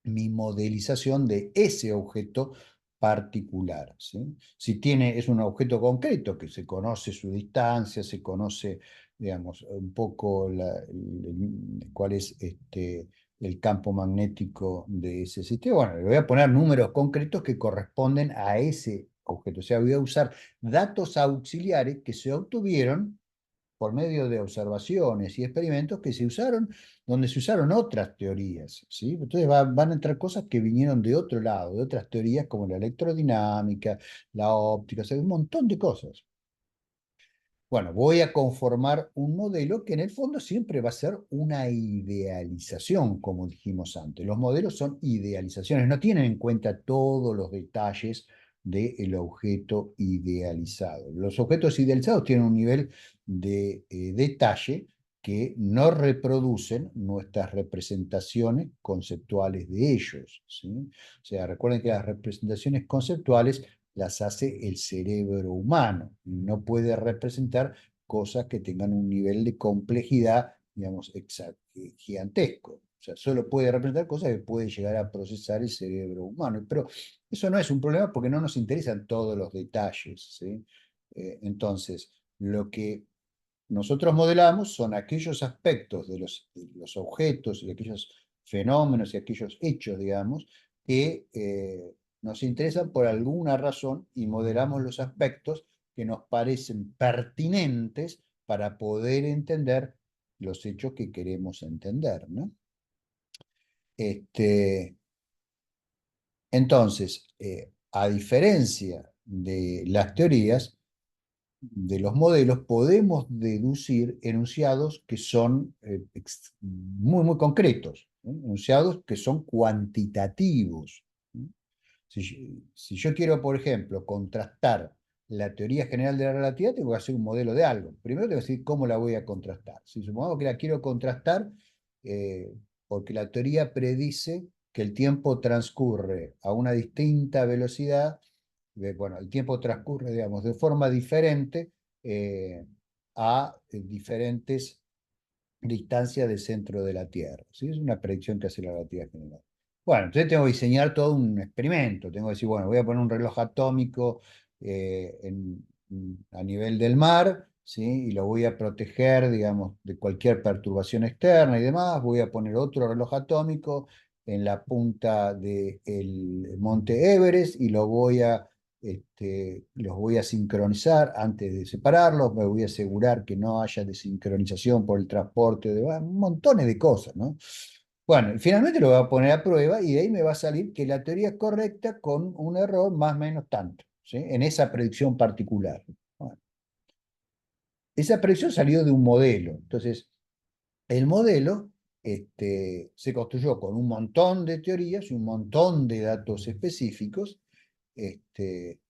mi modelización de ese objeto particular, ¿sí? Si es un objeto concreto que se conoce su distancia, se conoce, digamos, un poco cuál es el campo magnético de ese sistema, bueno, le voy a poner números concretos que corresponden a ese objeto. O sea, voy a usar datos auxiliares que se obtuvieron por medio de observaciones y experimentos que se usaron, donde se usaron otras teorías, ¿sí? Entonces van a entrar cosas que vinieron de otro lado, de otras teorías como la electrodinámica, la óptica, o sea, un montón de cosas. Bueno, voy a conformar un modelo que en el fondo siempre va a ser una idealización, como dijimos antes. Los modelos son idealizaciones, no tienen en cuenta todos los detalles del objeto idealizado. Los objetos idealizados tienen un nivel de detalle que no reproducen nuestras representaciones conceptuales de ellos, ¿sí? O sea, recuerden que las representaciones conceptuales las hace el cerebro humano, y no puede representar cosas que tengan un nivel de complejidad, digamos, gigantesco. O sea, solo puede representar cosas que puede llegar a procesar el cerebro humano. Pero eso no es un problema porque no nos interesan todos los detalles, ¿sí? Entonces, lo que nosotros modelamos son aquellos aspectos de los objetos y aquellos fenómenos y aquellos hechos, digamos, que nos interesan por alguna razón y modelamos los aspectos que nos parecen pertinentes para poder entender los hechos que queremos entender, ¿no? Este, entonces, a diferencia de las teorías, de los modelos podemos deducir enunciados que son muy, muy concretos, ¿no? Enunciados que son cuantitativos, ¿no? Si yo quiero, por ejemplo, contrastar la teoría general de la relatividad, tengo que hacer un modelo de algo. Primero tengo que decir cómo la voy a contrastar. Si supongamos que la quiero contrastar eh, porque la teoría predice que el tiempo transcurre a una distinta velocidad, bueno, el tiempo transcurre, digamos, de forma diferente a diferentes distancias del centro de la Tierra, ¿sí? Es una predicción que hace la relatividad general. Bueno, entonces tengo que diseñar todo un experimento. Tengo que decir, bueno, voy a poner un reloj atómico a nivel del mar, ¿sí? Y lo voy a proteger, digamos, de cualquier perturbación externa y demás. Voy a poner otro reloj atómico en la punta del monte Everest y los voy a sincronizar antes de separarlos, me voy a asegurar que no haya desincronización por el transporte, montones de cosas, ¿no? Bueno, y finalmente lo voy a poner a prueba y de ahí me va a salir que la teoría es correcta con un error más o menos tanto, ¿sí? En esa predicción particular. Bueno, esa predicción salió de un modelo, entonces el modelo se construyó con un montón de teorías y un montón de datos específicos, este,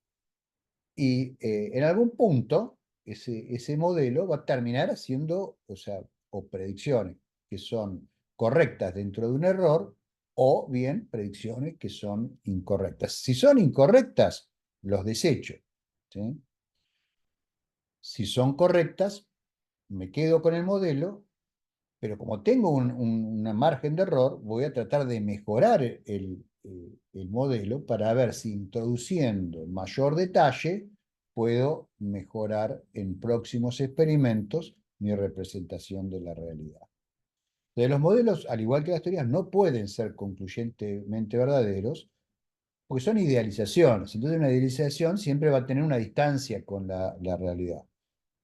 y en algún punto ese modelo va a terminar haciendo, o sea, o predicciones que son correctas dentro de un error, o bien predicciones que son incorrectas. Si son incorrectas, los desecho, ¿sí? Si son correctas, me quedo con el modelo, pero como tengo una margen de error, voy a tratar de mejorar el modelo para ver si introduciendo mayor detalle puedo mejorar en próximos experimentos mi representación de la realidad. De los modelos, al igual que las teorías, no pueden ser concluyentemente verdaderos porque son idealizaciones. Entonces una idealización siempre va a tener una distancia con la realidad.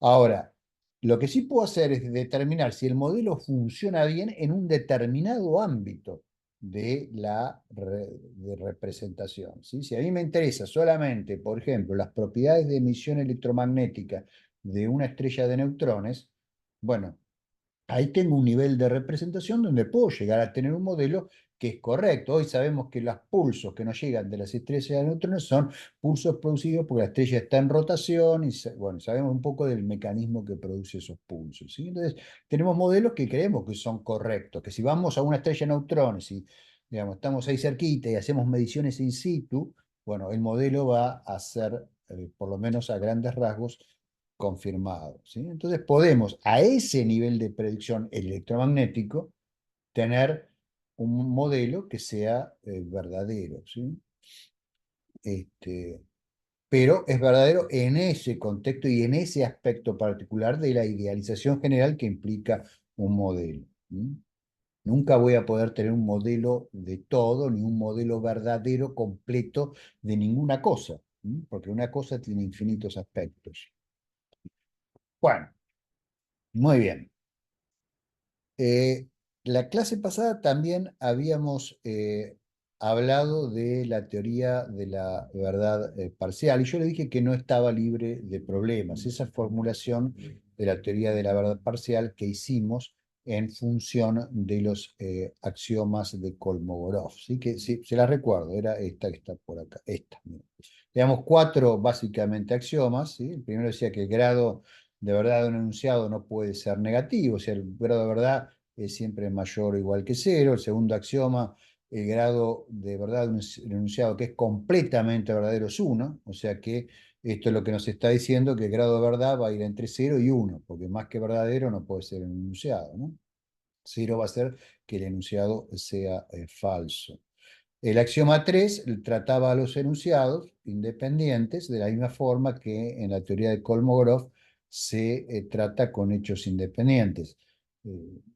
Ahora, lo que sí puedo hacer es determinar si el modelo funciona bien en un determinado ámbito de representación, ¿sí? Si a mí me interesa solamente, por ejemplo, las propiedades de emisión electromagnética de una estrella de neutrones, bueno, ahí tengo un nivel de representación donde puedo llegar a tener un modelo que es correcto. Hoy sabemos que los pulsos que nos llegan de las estrellas de neutrones son pulsos producidos porque la estrella está en rotación y bueno, sabemos un poco del mecanismo que produce esos pulsos, ¿sí? Entonces, tenemos modelos que creemos que son correctos, que si vamos a una estrella de neutrones y digamos, estamos ahí cerquita y hacemos mediciones in situ, bueno, el modelo va a ser, por lo menos a grandes rasgos, confirmado, ¿sí? Entonces podemos a ese nivel de predicción electromagnético tener un modelo que sea verdadero, ¿sí? Este, pero es verdadero en ese contexto y en ese aspecto particular de la idealización general que implica un modelo, ¿sí? Nunca voy a poder tener un modelo de todo, ni un modelo verdadero completo de ninguna cosa, ¿sí? Porque una cosa tiene infinitos aspectos. Bueno, muy bien. Eh, la clase pasada también habíamos hablado de la teoría de la verdad parcial y yo le dije que no estaba libre de problemas. Esa formulación de la teoría de la verdad parcial que hicimos en función de los axiomas de Kolmogorov, ¿sí? Que sí, se la recuerdo, era esta que está por acá, esta. Mira. Teníamos cuatro básicamente axiomas, ¿sí? El primero decía que el grado de verdad de un enunciado no puede ser negativo, o sea, el grado de verdad es siempre mayor o igual que cero. El segundo axioma, el grado de verdad de un enunciado que es completamente verdadero es 1, o sea que esto es lo que nos está diciendo que el grado de verdad va a ir entre 0 y 1, porque más que verdadero no puede ser un enunciado, ¿no? 0 va a ser que el enunciado sea falso. El axioma 3 trataba a los enunciados independientes de la misma forma que en la teoría de Kolmogorov se trata con hechos independientes.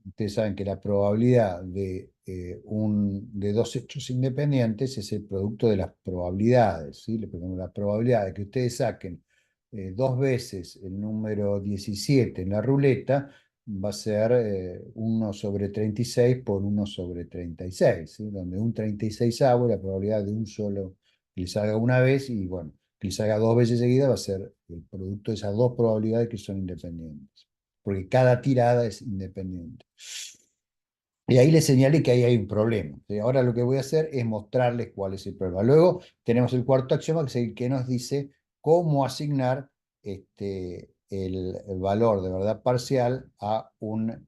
Ustedes saben que la probabilidad de dos hechos independientes es el producto de las probabilidades, ¿sí? La probabilidad de que ustedes saquen dos veces el número 17 en la ruleta va a ser 1 sobre 36 por 1 sobre 36, ¿sí? Donde un 36avo, la probabilidad de un solo que le salga una vez, y bueno, que le salga dos veces seguidas va a ser el producto de esas dos probabilidades que son independientes, porque cada tirada es independiente. Y ahí les señalé que ahí hay un problema. Ahora lo que voy a hacer es mostrarles cuál es el problema. Luego tenemos el cuarto axioma, que es el que nos dice cómo asignar el valor de verdad parcial a un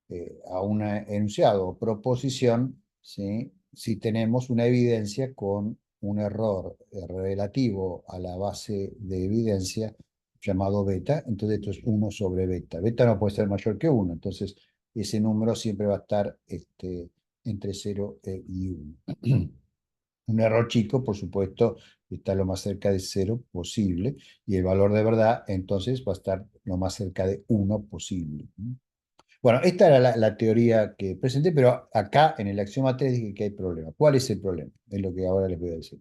enunciado o proposición, ¿sí? Si tenemos una evidencia con un error relativo a la base de evidencia llamado beta. Entonces esto es 1 sobre beta. Beta no puede ser mayor que 1, entonces ese número siempre va a estar entre 0 y 1. Un error chico, por supuesto, está lo más cerca de 0 posible, y el valor de verdad entonces va a estar lo más cerca de 1 posible. Bueno, esta era la teoría que presenté, pero acá en el axioma 3 dije que hay problema. ¿Cuál es el problema? Es lo que ahora les voy a decir.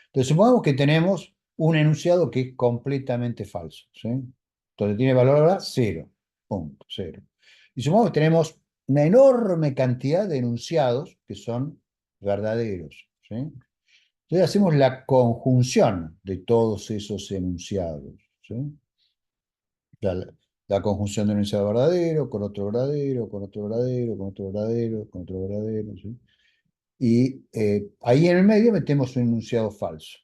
Entonces, supongamos que tenemos un enunciado que es completamente falso, ¿sí? Entonces, tiene valor de verdad 0, punto, 0. Y supongamos que tenemos una enorme cantidad de enunciados que son verdaderos, ¿sí? Entonces, hacemos la conjunción de todos esos enunciados, ¿sí? La conjunción de un enunciado verdadero con otro verdadero, con otro verdadero, con otro verdadero, con otro verdadero, ¿sí? Y ahí en el medio metemos un enunciado falso.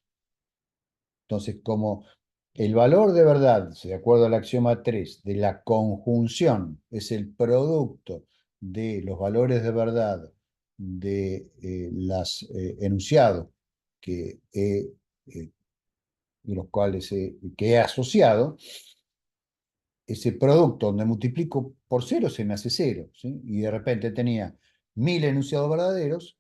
Entonces, como el valor de verdad, de acuerdo al axioma 3, de la conjunción es el producto de los valores de verdad de los enunciados de los cuales que he asociado, ese producto donde multiplico por 0 se me hace 0, ¿sí? Y de repente tenía 1000 enunciados verdaderos,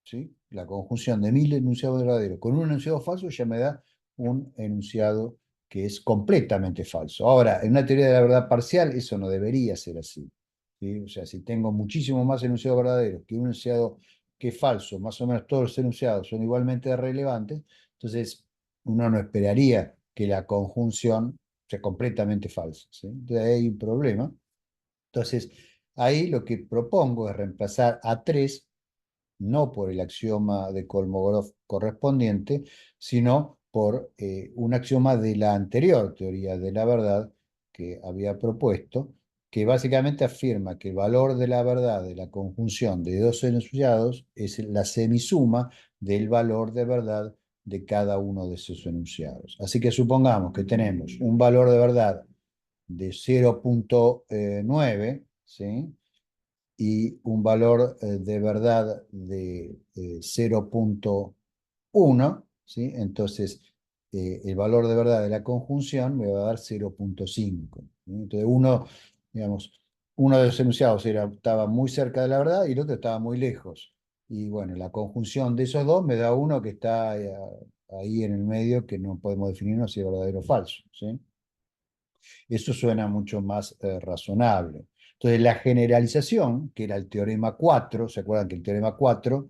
¿sí? La conjunción de 1000 enunciados verdaderos con un enunciado falso ya me da un enunciado que es completamente falso. Ahora, en una teoría de la verdad parcial, eso no debería ser así, ¿sí? O sea, si tengo muchísimo más enunciados verdaderos que un enunciado que es falso, más o menos todos los enunciados son igualmente relevantes, entonces uno no esperaría que la conjunción sea completamente falsa, ¿sí? Entonces ahí hay un problema. Entonces, ahí lo que propongo es reemplazar a 3 no por el axioma de Kolmogorov correspondiente, sino por un axioma de la anterior teoría de la verdad que había propuesto, que básicamente afirma que el valor de la verdad de la conjunción de dos enunciados es la semisuma del valor de verdad de cada uno de esos enunciados. Así que supongamos que tenemos un valor de verdad de 0,9, ¿sí? Y un valor de verdad de 0,1, ¿sí? Entonces, el valor de verdad de la conjunción me va a dar 0,5, ¿sí? Entonces, digamos, uno de los enunciados estaba muy cerca de la verdad y el otro estaba muy lejos. Y bueno, la conjunción de esos dos me da uno que está ahí en el medio, que no podemos definirnos si es verdadero o falso, ¿sí? Eso suena mucho más razonable. Entonces, la generalización, que era el teorema 4, ¿se acuerdan que el teorema 4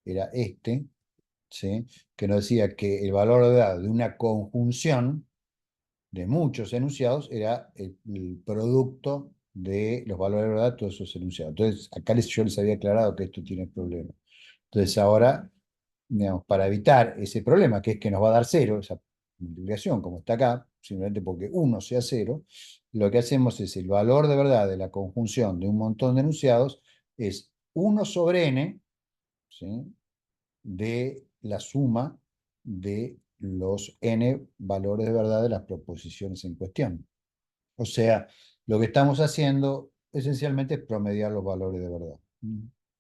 era este? ¿Sí? Que nos decía que el valor de edad de una conjunción de muchos enunciados era el producto de los valores de verdad de todos esos enunciados. Entonces, acá yo les había aclarado que esto tiene problema. Entonces, ahora, digamos, para evitar ese problema, que es que nos va a dar 0, esa multiplicación, como está acá, simplemente porque 1 sea 0, lo que hacemos es el valor de verdad de la conjunción de un montón de enunciados es 1 sobre n, ¿sí? De la suma de los n valores de verdad de las proposiciones en cuestión. O sea, lo que estamos haciendo esencialmente es promediar los valores de verdad.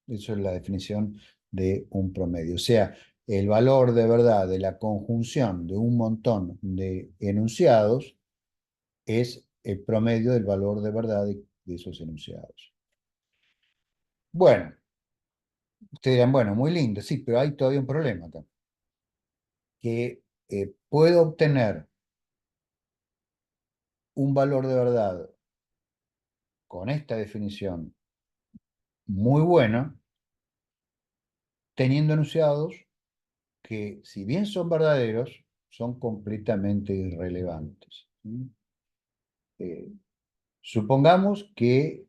Eso es la definición de un promedio. O sea, el valor de verdad de la conjunción de un montón de enunciados es el promedio del valor de verdad de esos enunciados. Bueno, ustedes dirán, bueno, muy lindo, sí, pero hay todavía un problema acá, que puedo obtener un valor de verdad con esta definición muy bueno, teniendo enunciados que, si bien son verdaderos, son completamente irrelevantes. Eh, Supongamos que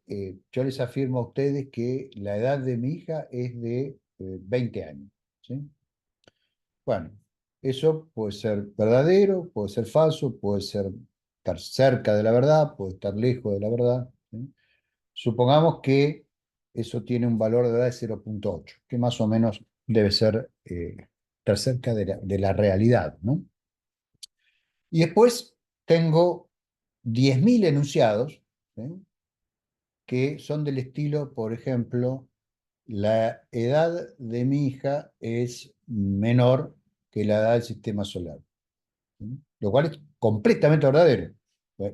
yo les afirmo a ustedes que la edad de mi hija es de 20 años. ¿Sí? Bueno, eso puede ser verdadero, puede ser falso, puede ser estar cerca de la verdad, puede estar lejos de la verdad. ¿Sí? Supongamos que eso tiene un valor de edad de 0,8, que más o menos debe ser estar cerca de la realidad, ¿no? Y después tengo 10.000 enunciados, ¿sí? Que son del estilo, por ejemplo, la edad de mi hija es menor que la edad del sistema solar, ¿sí? Lo cual es completamente verdadero.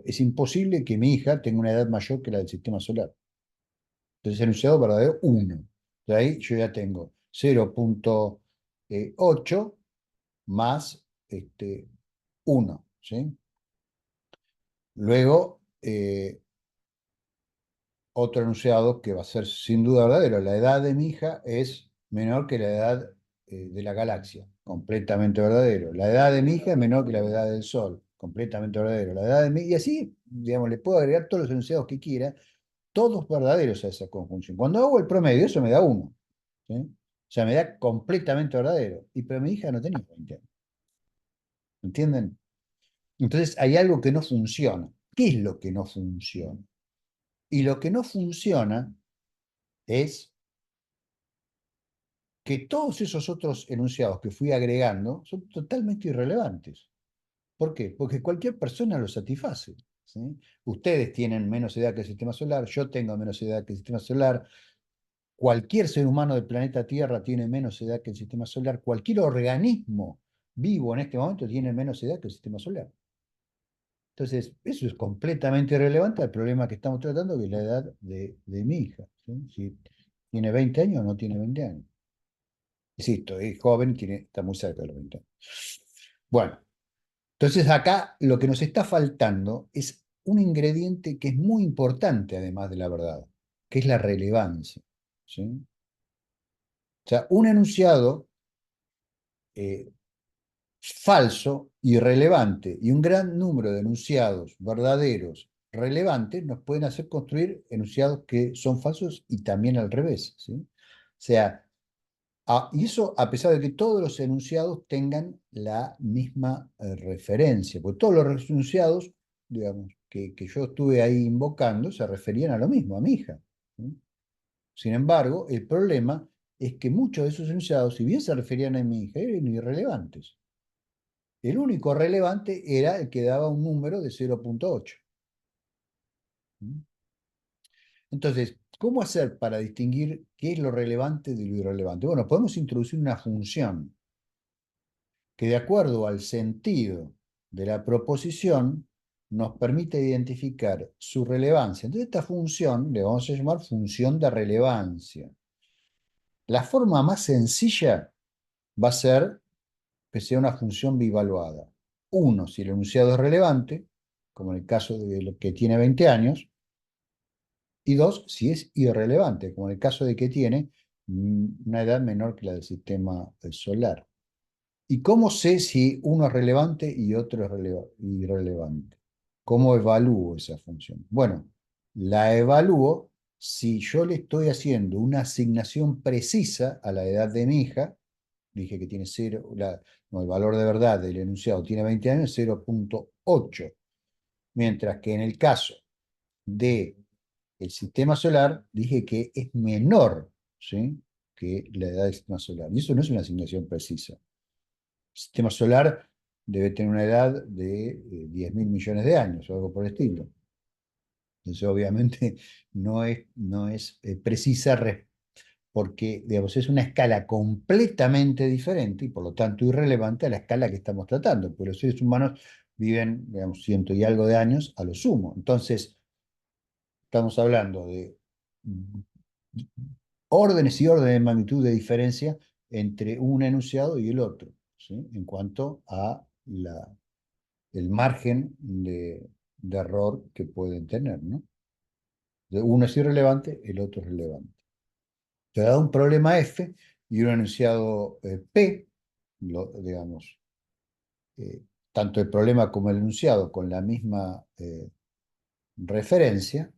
Es imposible que mi hija tenga una edad mayor que la del sistema solar. Entonces, enunciado verdadero 1. De ahí yo ya tengo 0,8 más 1. ¿Sí? Luego, otro enunciado que va a ser sin duda verdadero. La edad de mi hija es menor que la edad de la galaxia. Completamente verdadero. La edad de mi hija es menor que la edad del Sol. Completamente verdadero. La edad de mi... Y así, digamos, le puedo agregar todos los enunciados que quiera, todos verdaderos a esa conjunción. Cuando hago el promedio, eso me da 1. ¿Sí? O sea, me da completamente verdadero. Y pero mi hija no tenía 20 años. ¿Entienden? Entonces hay algo que no funciona. ¿Qué es lo que no funciona? Y lo que no funciona es que todos esos otros enunciados que fui agregando son totalmente irrelevantes. ¿Por qué? Porque cualquier persona los satisface. ¿Sí? Ustedes tienen menos edad que el sistema solar, yo tengo menos edad que el sistema solar, cualquier ser humano del planeta Tierra tiene menos edad que el sistema solar, cualquier organismo vivo en este momento tiene menos edad que el sistema solar. Entonces, eso es completamente irrelevante al problema que estamos tratando, que es la edad de mi hija. ¿Sí? Si tiene 20 años o no tiene 20 años. Insisto, es joven y está muy cerca de los 20 años. Bueno, entonces acá lo que nos está faltando es un ingrediente que es muy importante, además de la verdad, que es la relevancia. ¿Sí? O sea, un enunciado eh, falso, irrelevante, y un gran número de enunciados verdaderos, relevantes, nos pueden hacer construir enunciados que son falsos y también al revés. ¿Sí? O sea, y eso a pesar de que todos los enunciados tengan la misma referencia, porque todos los enunciados, digamos, que yo estuve ahí invocando se referían a lo mismo, a mi hija. ¿Sí? Sin embargo, el problema es que muchos de esos enunciados, si bien se referían a mi hija, eran irrelevantes. El único relevante era el que daba un número de 0,8. ¿Sí? Entonces, ¿cómo hacer para distinguir qué es lo relevante de lo irrelevante? Bueno, podemos introducir una función que, de acuerdo al sentido de la proposición, nos permite identificar su relevancia. Entonces, esta función le vamos a llamar función de relevancia. La forma más sencilla va a ser que sea una función bivaluada. Uno, si el enunciado es relevante, como en el caso de lo que tiene 20 años, y dos, si es irrelevante, como en el caso de que tiene una edad menor que la del sistema solar. ¿Y cómo sé si uno es relevante y otro es irrelevante? ¿Cómo evalúo esa función? Bueno, la evalúo si yo le estoy haciendo una asignación precisa a la edad de mi hija. Dije que tiene 0, no, el valor de verdad del enunciado tiene 20 años, 0,8. Mientras que en el caso del sistema solar, dije que es menor, ¿sí?, que la edad del sistema solar. Y eso no es una asignación precisa. El sistema solar debe tener una edad de 10.000 millones de años o algo por el estilo. Entonces, obviamente, no es precisa porque, digamos, es una escala completamente diferente y por lo tanto irrelevante a la escala que estamos tratando, porque los seres humanos viven, digamos, ciento y algo de años a lo sumo. Entonces, estamos hablando de órdenes y órdenes de magnitud de diferencia entre un enunciado y el otro, ¿sí? En cuanto a el margen de error que pueden tener, ¿no? Uno es irrelevante, el otro es relevante. Te da un problema F y un enunciado P, digamos, eh, tanto el problema como el enunciado con la misma referencia.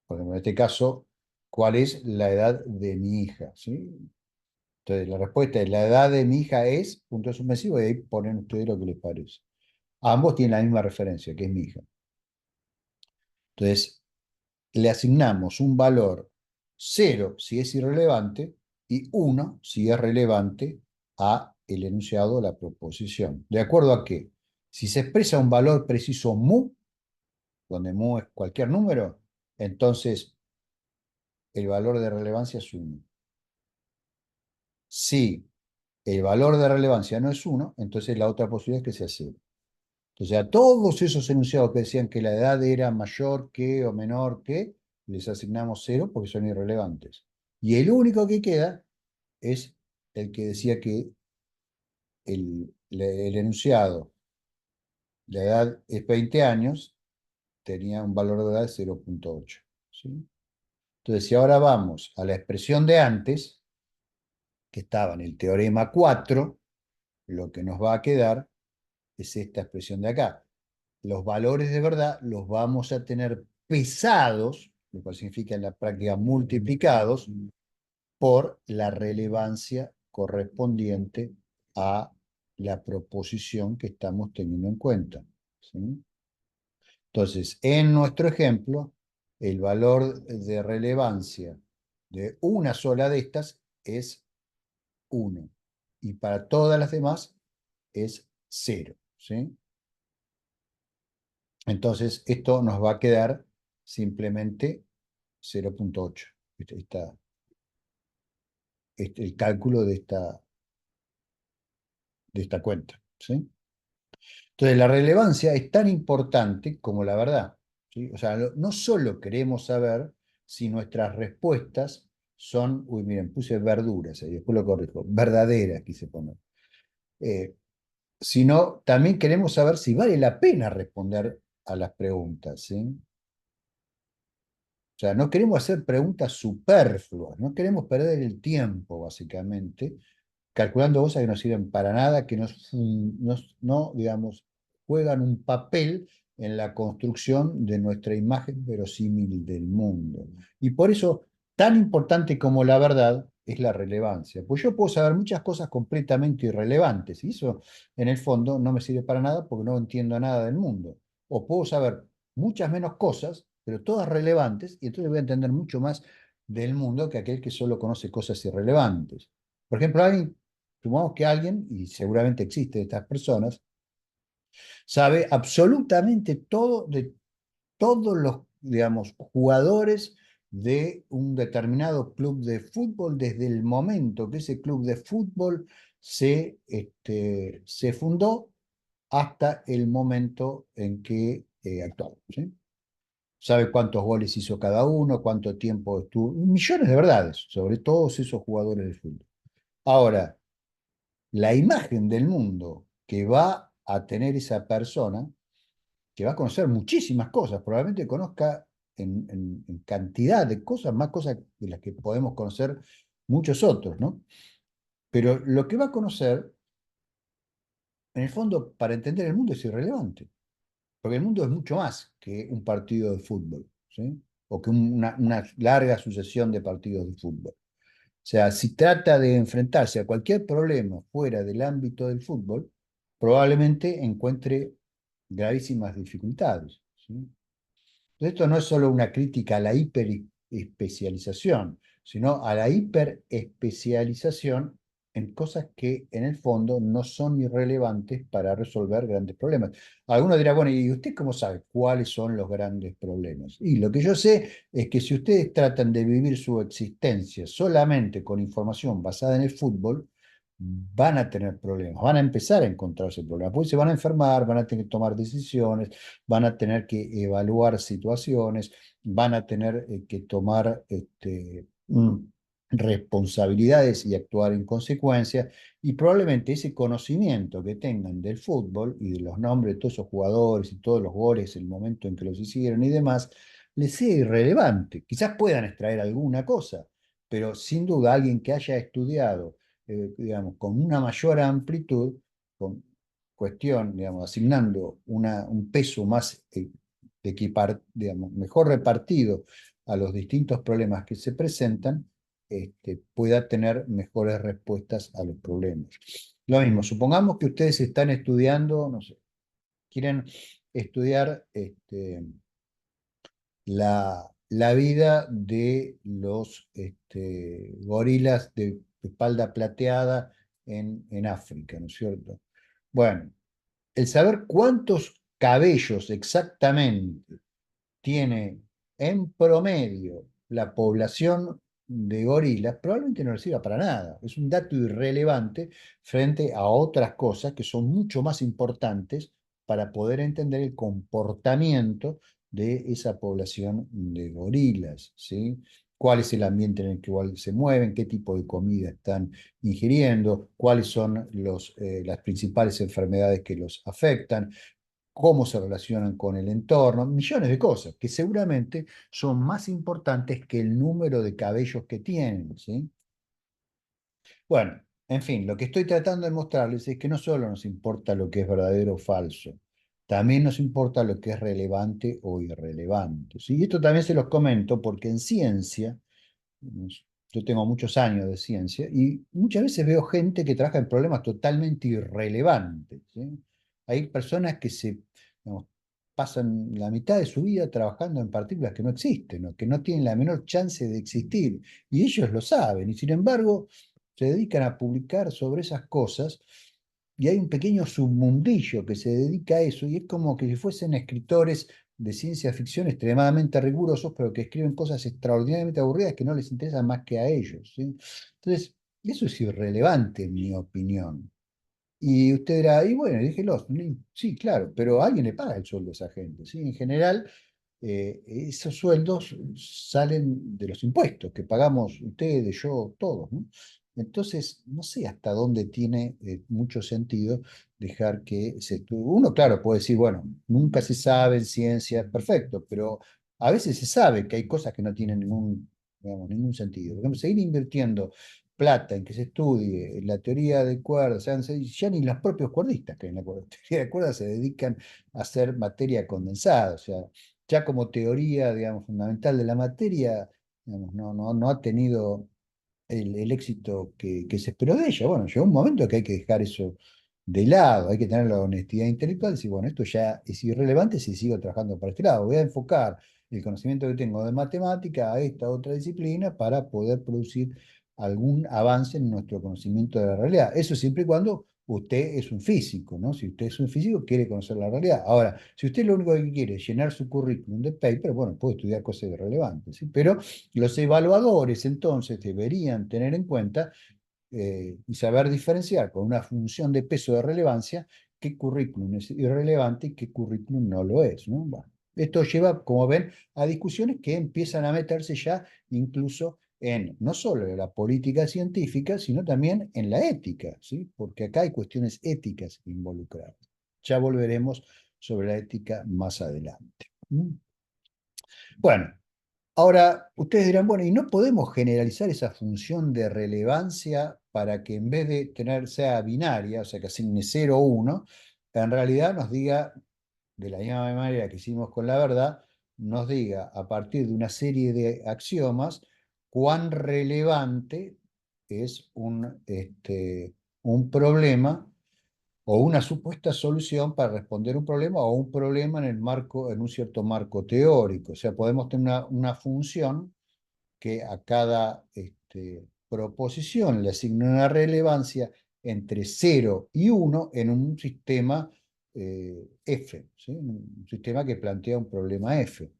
Por ejemplo, en este caso, ¿cuál es la edad de mi hija? ¿Sí? Entonces, la respuesta es, la edad de mi hija es, punto suspensivo, y ahí ponen ustedes lo que les parece. Ambos tienen la misma referencia, que es mi hija. Entonces, le asignamos un valor 0 si es irrelevante y 1 si es relevante a el enunciado o la proposición. ¿De acuerdo a qué? Si se expresa un valor preciso mu, donde mu es cualquier número, entonces el valor de relevancia es 1. Si el valor de relevancia no es 1, entonces la otra posibilidad es que sea 0. Entonces, a todos esos enunciados que decían que la edad era mayor que o menor que, les asignamos 0 porque son irrelevantes. Y el único que queda es el que decía que el enunciado, la edad es 20 años, tenía un valor de edad de 0,8. ¿Sí? Entonces, si ahora vamos a la expresión de antes, que estaba en el teorema 4, lo que nos va a quedar es esta expresión de acá. Los valores de verdad los vamos a tener pesados, lo cual significa en la práctica multiplicados, por la relevancia correspondiente a la proposición que estamos teniendo en cuenta. ¿Sí? Entonces, en nuestro ejemplo, el valor de relevancia de una sola de estas es 1 y para todas las demás es 0. ¿Sí? Entonces, esto nos va a quedar simplemente 0,8. El cálculo de esta cuenta. ¿Sí? Entonces, la relevancia es tan importante como la verdad. ¿Sí? O sea, no solo queremos saber si nuestras respuestas son, uy, miren, puse verduras ahí, después lo corrijo, verdaderas quise poner. Eh, Sino también queremos saber si vale la pena responder a las preguntas. ¿Sí? O sea, no queremos hacer preguntas superfluas, no queremos perder el tiempo, básicamente, calculando cosas que no sirven para nada, que no, digamos, juegan un papel en la construcción de nuestra imagen verosímil del mundo. Y por eso, tan importante como la verdad es la relevancia. Pues yo puedo saber muchas cosas completamente irrelevantes, y eso, en el fondo, no me sirve para nada porque no entiendo nada del mundo. O puedo saber muchas menos cosas, pero todas relevantes, y entonces voy a entender mucho más del mundo que aquel que solo conoce cosas irrelevantes. Por ejemplo, supongamos que alguien, y seguramente existe de estas personas, sabe absolutamente todo de todos los, digamos, jugadores de un determinado club de fútbol desde el momento que ese club de fútbol se fundó hasta el momento en que actuó. ¿Sí? Sabe cuántos goles hizo cada uno, cuánto tiempo estuvo, millones de verdades sobre todos esos jugadores de fútbol. Ahora, la imagen del mundo que va a tener esa persona, que va a conocer muchísimas cosas, probablemente conozca en cantidad de cosas, más cosas de las que podemos conocer muchos otros, ¿no? Pero lo que va a conocer, en el fondo, para entender el mundo es irrelevante, porque el mundo es mucho más que un partido de fútbol, ¿sí? O que una larga sucesión de partidos de fútbol. O sea, si trata de enfrentarse a cualquier problema fuera del ámbito del fútbol, probablemente encuentre gravísimas dificultades. ¿Sí? Entonces, esto no es solo una crítica a la hiperespecialización, sino a la hiperespecialización en cosas que en el fondo no son irrelevantes para resolver grandes problemas. Algunos dirán, bueno, ¿y usted cómo sabe cuáles son los grandes problemas? Y lo que yo sé es que si ustedes tratan de vivir su existencia solamente con información basada en el fútbol, van a tener problemas, van a empezar a encontrarse problemas, porque se van a enfermar, van a tener que tomar decisiones, van a tener que evaluar situaciones, van a tener que tomar responsabilidades y actuar en consecuencia, y probablemente ese conocimiento que tengan del fútbol y de los nombres de todos esos jugadores y todos los goles, el momento en que los hicieron y demás, les sea irrelevante. Quizás puedan extraer alguna cosa, pero sin duda alguien que haya estudiado, digamos, con una mayor amplitud, con cuestión, digamos, asignando un peso más digamos, mejor repartido a los distintos problemas que se presentan, pueda tener mejores respuestas a los problemas. Lo mismo, supongamos que ustedes están estudiando, no sé, quieren estudiar la vida de los gorilas de espalda plateada en África, ¿no es cierto? Bueno, el saber cuántos cabellos exactamente tiene en promedio la población de gorilas, probablemente no le sirva para nada. Es un dato irrelevante frente a otras cosas que son mucho más importantes para poder entender el comportamiento de esa población de gorilas, ¿sí? Cuál es el ambiente en el que igual se mueven, qué tipo de comida están ingiriendo, cuáles son las principales enfermedades que los afectan, cómo se relacionan con el entorno, millones de cosas que seguramente son más importantes que el número de cabellos que tienen, ¿sí? Bueno, en fin, lo que estoy tratando de mostrarles es que no solo nos importa lo que es verdadero o falso, también nos importa lo que es relevante o irrelevante, ¿sí? Y esto también se los comento porque en ciencia, yo tengo muchos años de ciencia y muchas veces veo gente que trabaja en problemas totalmente irrelevantes, ¿sí? Hay personas que digamos, pasan la mitad de su vida trabajando en partículas que no existen, o que no tienen la menor chance de existir, y ellos lo saben, y sin embargo se dedican a publicar sobre esas cosas, y hay un pequeño submundillo que se dedica a eso, y es como que si fuesen escritores de ciencia ficción extremadamente rigurosos, pero que escriben cosas extraordinariamente aburridas que no les interesan más que a ellos, ¿sí? Entonces, eso es irrelevante, en mi opinión. Y usted dirá, y bueno, dígelo, sí, claro, pero alguien le paga el sueldo a esa gente, ¿sí? En general, esos sueldos salen de los impuestos que pagamos ustedes, yo, todos, ¿no? Entonces, no sé hasta dónde tiene mucho sentido dejar que se estudie. Uno, claro, puede decir, bueno, nunca se sabe en ciencia, perfecto, pero a veces se sabe que hay cosas que no tienen digamos, ningún sentido. Por ejemplo, seguir invirtiendo plata en que se estudie la teoría de cuerdas, ya ni los propios cuerdistas que en la teoría de cuerdas se dedican a hacer materia condensada, o sea, ya como teoría, digamos, fundamental de la materia, digamos, no ha tenido el éxito que se esperó de ella. Bueno, llegó un momento que hay que dejar eso de lado, hay que tener la honestidad intelectual y decir, bueno, esto ya es irrelevante si sigo trabajando para este lado. Voy a enfocar el conocimiento que tengo de matemática a esta otra disciplina para poder producir algún avance en nuestro conocimiento de la realidad. Eso siempre y cuando usted es un físico, ¿no? Si usted es un físico, quiere conocer la realidad. Ahora, si usted lo único que quiere es llenar su currículum de paper, bueno, puede estudiar cosas irrelevantes, ¿sí? Pero los evaluadores entonces deberían tener en cuenta y saber diferenciar con una función de peso de relevancia qué currículum es irrelevante y qué currículum no lo es, ¿no? Bueno, esto lleva, como ven, a discusiones que empiezan a meterse ya incluso en no solo la política científica, sino también en la ética, ¿sí? Porque acá hay cuestiones éticas involucradas. Ya volveremos sobre la ética más adelante. ¿Mm? Bueno, ahora, ustedes dirán, bueno, ¿y no podemos generalizar esa función de relevancia para que en vez de tener, sea binaria, o sea, que asigne 0 o 1, en realidad nos diga, de la misma manera que hicimos con la verdad, nos diga a partir de una serie de axiomas cuán relevante es un problema o una supuesta solución para responder un problema o un problema en un cierto marco teórico? O sea, podemos tener una función que a cada proposición le asigno una relevancia entre 0 y 1 en un sistema F, ¿sí? Un sistema que plantea un problema F.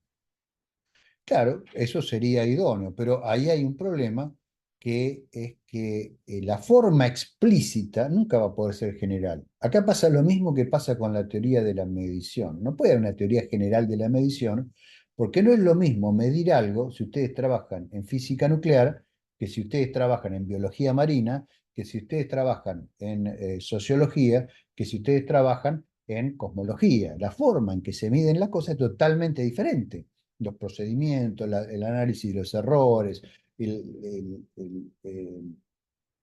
Claro, eso sería idóneo, pero ahí hay un problema que es que la forma explícita nunca va a poder ser general. Acá pasa lo mismo que pasa con la teoría de la medición. No puede haber una teoría general de la medición, porque no es lo mismo medir algo si ustedes trabajan en física nuclear, que si ustedes trabajan en biología marina, que si ustedes trabajan en sociología, que si ustedes trabajan en cosmología. La forma en que se miden las cosas es totalmente diferente, los procedimientos, el análisis de los errores,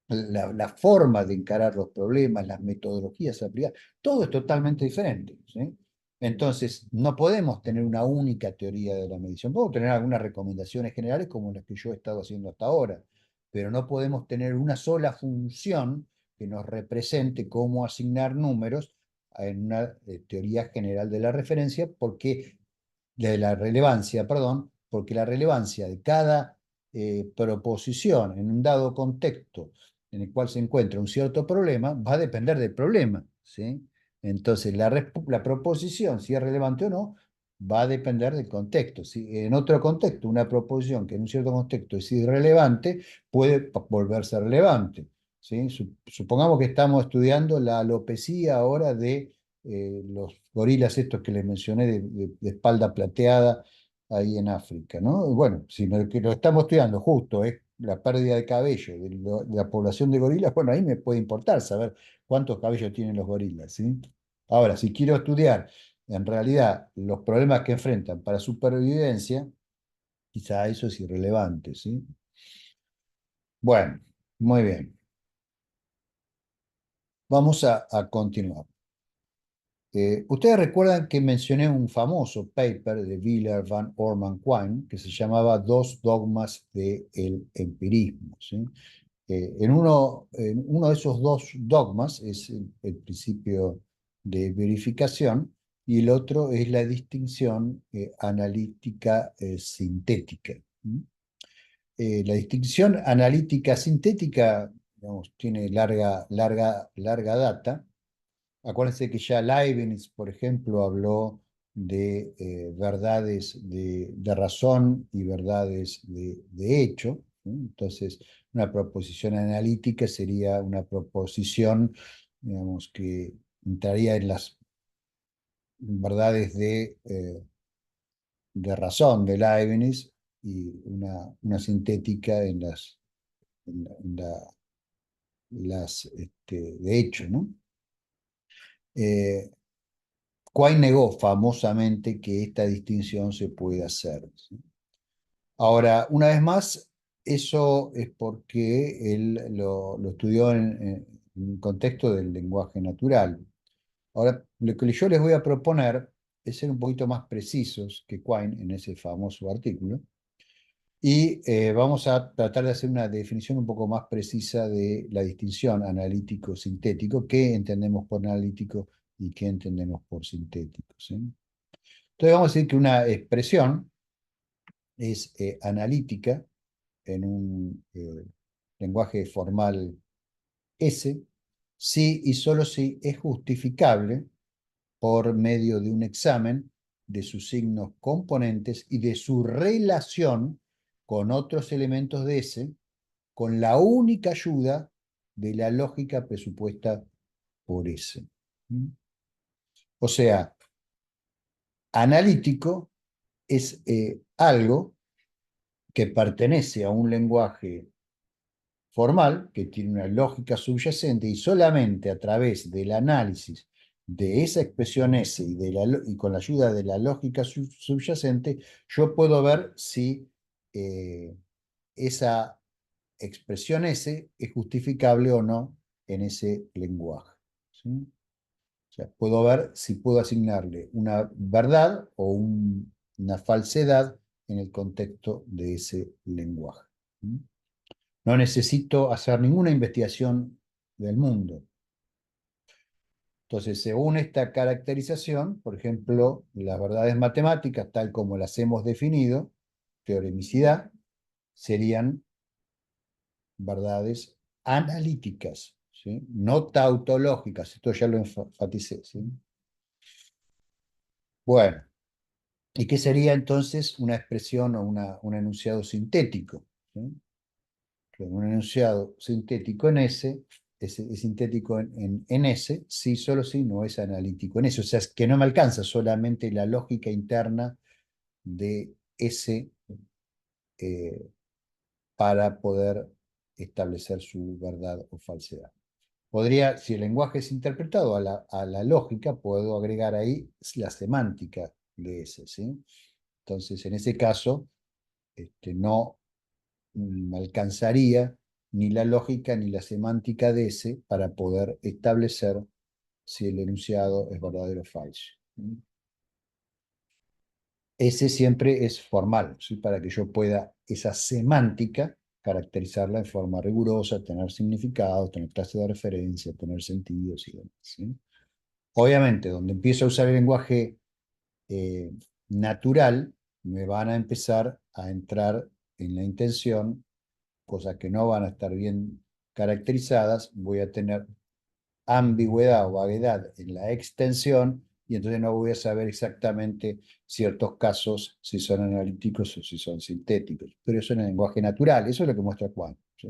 la forma de encarar los problemas, las metodologías aplicadas, todo es totalmente diferente, ¿sí? Entonces, no podemos tener una única teoría de la medición. Podemos tener algunas recomendaciones generales como las que yo he estado haciendo hasta ahora, pero no podemos tener una sola función que nos represente cómo asignar números en una teoría general de la referencia, porque de la relevancia, perdón, porque la relevancia de cada proposición en un dado contexto en el cual se encuentra un cierto problema va a depender del problema, ¿sí? Entonces, la proposición, si es relevante o no, va a depender del contexto. Si en otro contexto, una proposición que en un cierto contexto es irrelevante, puede volverse relevante, ¿sí? Supongamos que estamos estudiando la alopecia ahora de los gorilas estos que les mencioné de espalda plateada ahí en África, ¿no? Bueno, si lo que lo estamos estudiando justo es la pérdida de cabello de la población de gorilas, bueno, ahí me puede importar saber cuántos cabellos tienen los gorilas, ¿sí? Ahora, si quiero estudiar en realidad los problemas que enfrentan para supervivencia, quizá eso es irrelevante, ¿sí? Bueno, muy bien. Vamos a continuar. Ustedes recuerdan que mencioné un famoso paper de Wheeler, Van Orman, Quine, que se llamaba Dos dogmas del empirismo, ¿sí? En uno de esos dos dogmas es el principio de verificación y el otro es la distinción analítica sintética. La distinción analítica sintética, digamos, tiene larga data. Acuérdense que ya Leibniz, por ejemplo, habló de verdades de razón y verdades de hecho, ¿sí? Entonces, una proposición analítica sería una proposición, digamos, que entraría en las verdades de razón de Leibniz y una sintética en las de hecho, ¿no? Eh, Quine negó famosamente que esta distinción se puede hacer, ¿sí? Ahora, una vez más, eso es porque él lo estudió en el contexto del lenguaje natural. Ahora, lo que yo les voy a proponer es ser un poquito más precisos que Quine en ese famoso artículo y vamos a tratar de hacer una definición un poco más precisa de la distinción analítico-sintético, qué entendemos por analítico y qué entendemos por sintético, ¿sí? Entonces vamos a decir que una expresión es analítica en un lenguaje formal S, si y solo si es justificable por medio de un examen de sus signos componentes y de su relación con otros elementos de S, con la única ayuda de la lógica presupuesta por S. ¿Mm? O sea, analítico es algo que pertenece a un lenguaje formal, que tiene una lógica subyacente, y solamente a través del análisis de esa expresión S y con la ayuda de la lógica subyacente, yo puedo ver si esa expresión S es justificable o no en ese lenguaje, ¿sí? O sea, puedo ver si puedo asignarle una verdad o una falsedad en el contexto de ese lenguaje. ¿Sí? No necesito hacer ninguna investigación del mundo. Entonces, según esta caracterización, por ejemplo, las verdades matemáticas, tal como las hemos definido, teoremicidad, serían verdades analíticas, ¿sí? No tautológicas, esto ya lo enfaticé, ¿sí? Bueno, ¿y qué sería entonces una expresión o un enunciado sintético? ¿Sí? Que un enunciado sintético en S es sintético en S, sí, solo si no es analítico en S. O sea, es que no me alcanza solamente la lógica interna de S para poder establecer su verdad o falsedad. Podría, si el lenguaje es interpretado a la lógica, puedo agregar ahí la semántica de ese, ¿sí? Entonces, en ese caso, no me alcanzaría ni la lógica ni la semántica de ese para poder establecer si el enunciado es verdadero o falso. Ese siempre es formal, ¿sí? Para que yo pueda esa semántica caracterizarla en forma rigurosa, tener significado, tener clase de referencia, tener sentidos y demás, ¿sí? Obviamente, donde empiezo a usar el lenguaje eh, natural, me van a empezar a entrar en la intención, cosas que no van a estar bien caracterizadas, voy a tener ambigüedad o vaguedad en la extensión y entonces no voy a saber exactamente ciertos casos si son analíticos o si son sintéticos. Pero eso en el lenguaje natural, eso es lo que muestra Quant, ¿sí?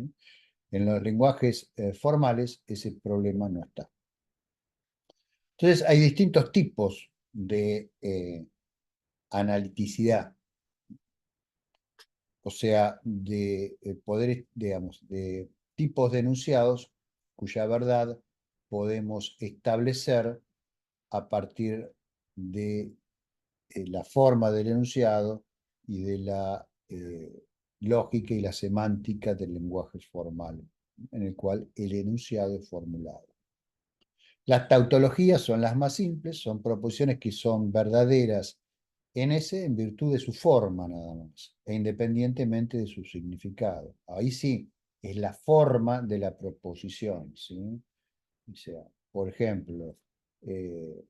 En los lenguajes formales ese problema no está. Entonces hay distintos tipos de analiticidad, o sea, de poderes, digamos, de tipos de enunciados cuya verdad podemos establecer a partir de la forma del enunciado y de la lógica y la semántica del lenguaje formal, en el cual el enunciado es formulado. Las tautologías son las más simples, son proposiciones que son verdaderas en ese en virtud de su forma nada más, e independientemente de su significado. Ahí sí, es la forma de la proposición, ¿sí? O sea, por ejemplo, eh,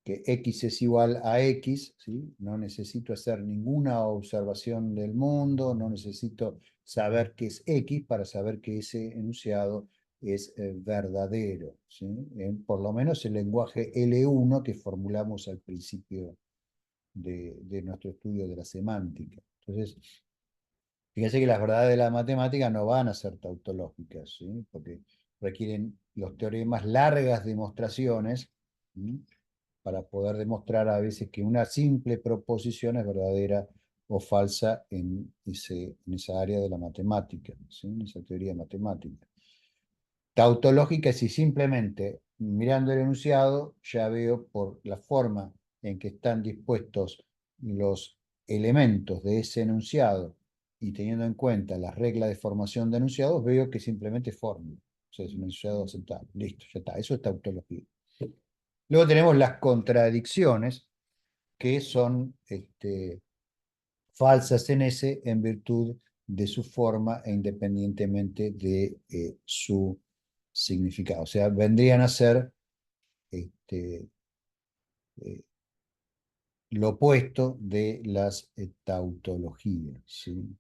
que X es igual a X, ¿sí? No necesito hacer ninguna observación del mundo, no necesito saber qué es X para saber que ese enunciado es verdadero, ¿sí? Por lo menos el lenguaje L1 que formulamos al principio de nuestro estudio de la semántica. Entonces, fíjense que las verdades de la matemática no van a ser tautológicas, ¿sí? Porque requieren los teoremas largas demostraciones, ¿sí? Para poder demostrar a veces que una simple proposición es verdadera o falsa en esa área de la matemática, ¿sí? En esa teoría matemática. Tautológica es si simplemente mirando el enunciado ya veo por la forma en que están dispuestos los elementos de ese enunciado y teniendo en cuenta las reglas de formación de enunciados, veo que simplemente es fórmula. O sea, es un enunciado aceptable. Listo, ya está. Eso es tautología. Luego tenemos las contradicciones, que son falsas en ese en virtud de su forma e independientemente de su significado. O sea, vendrían a ser este, eh, lo opuesto de las tautologías, ¿sí?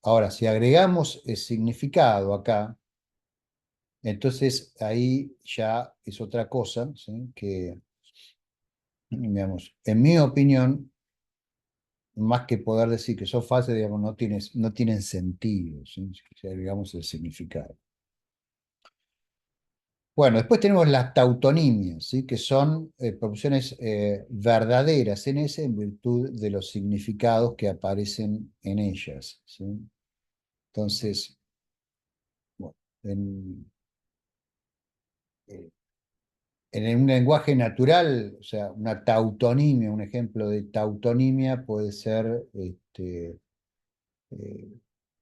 Ahora, si agregamos el significado acá, entonces ahí ya es otra cosa, ¿sí? Que, digamos, en mi opinión, más que poder decir que son falsas, digamos, no tienen sentido, ¿sí? Si agregamos el significado. Bueno, después tenemos las tautonimias, ¿sí? Que son proposiciones verdaderas en ese en virtud de los significados que aparecen en ellas, ¿sí? Entonces, bueno, eh, en un lenguaje natural, o sea, una tautonimia, un ejemplo de tautonimia puede ser, eh,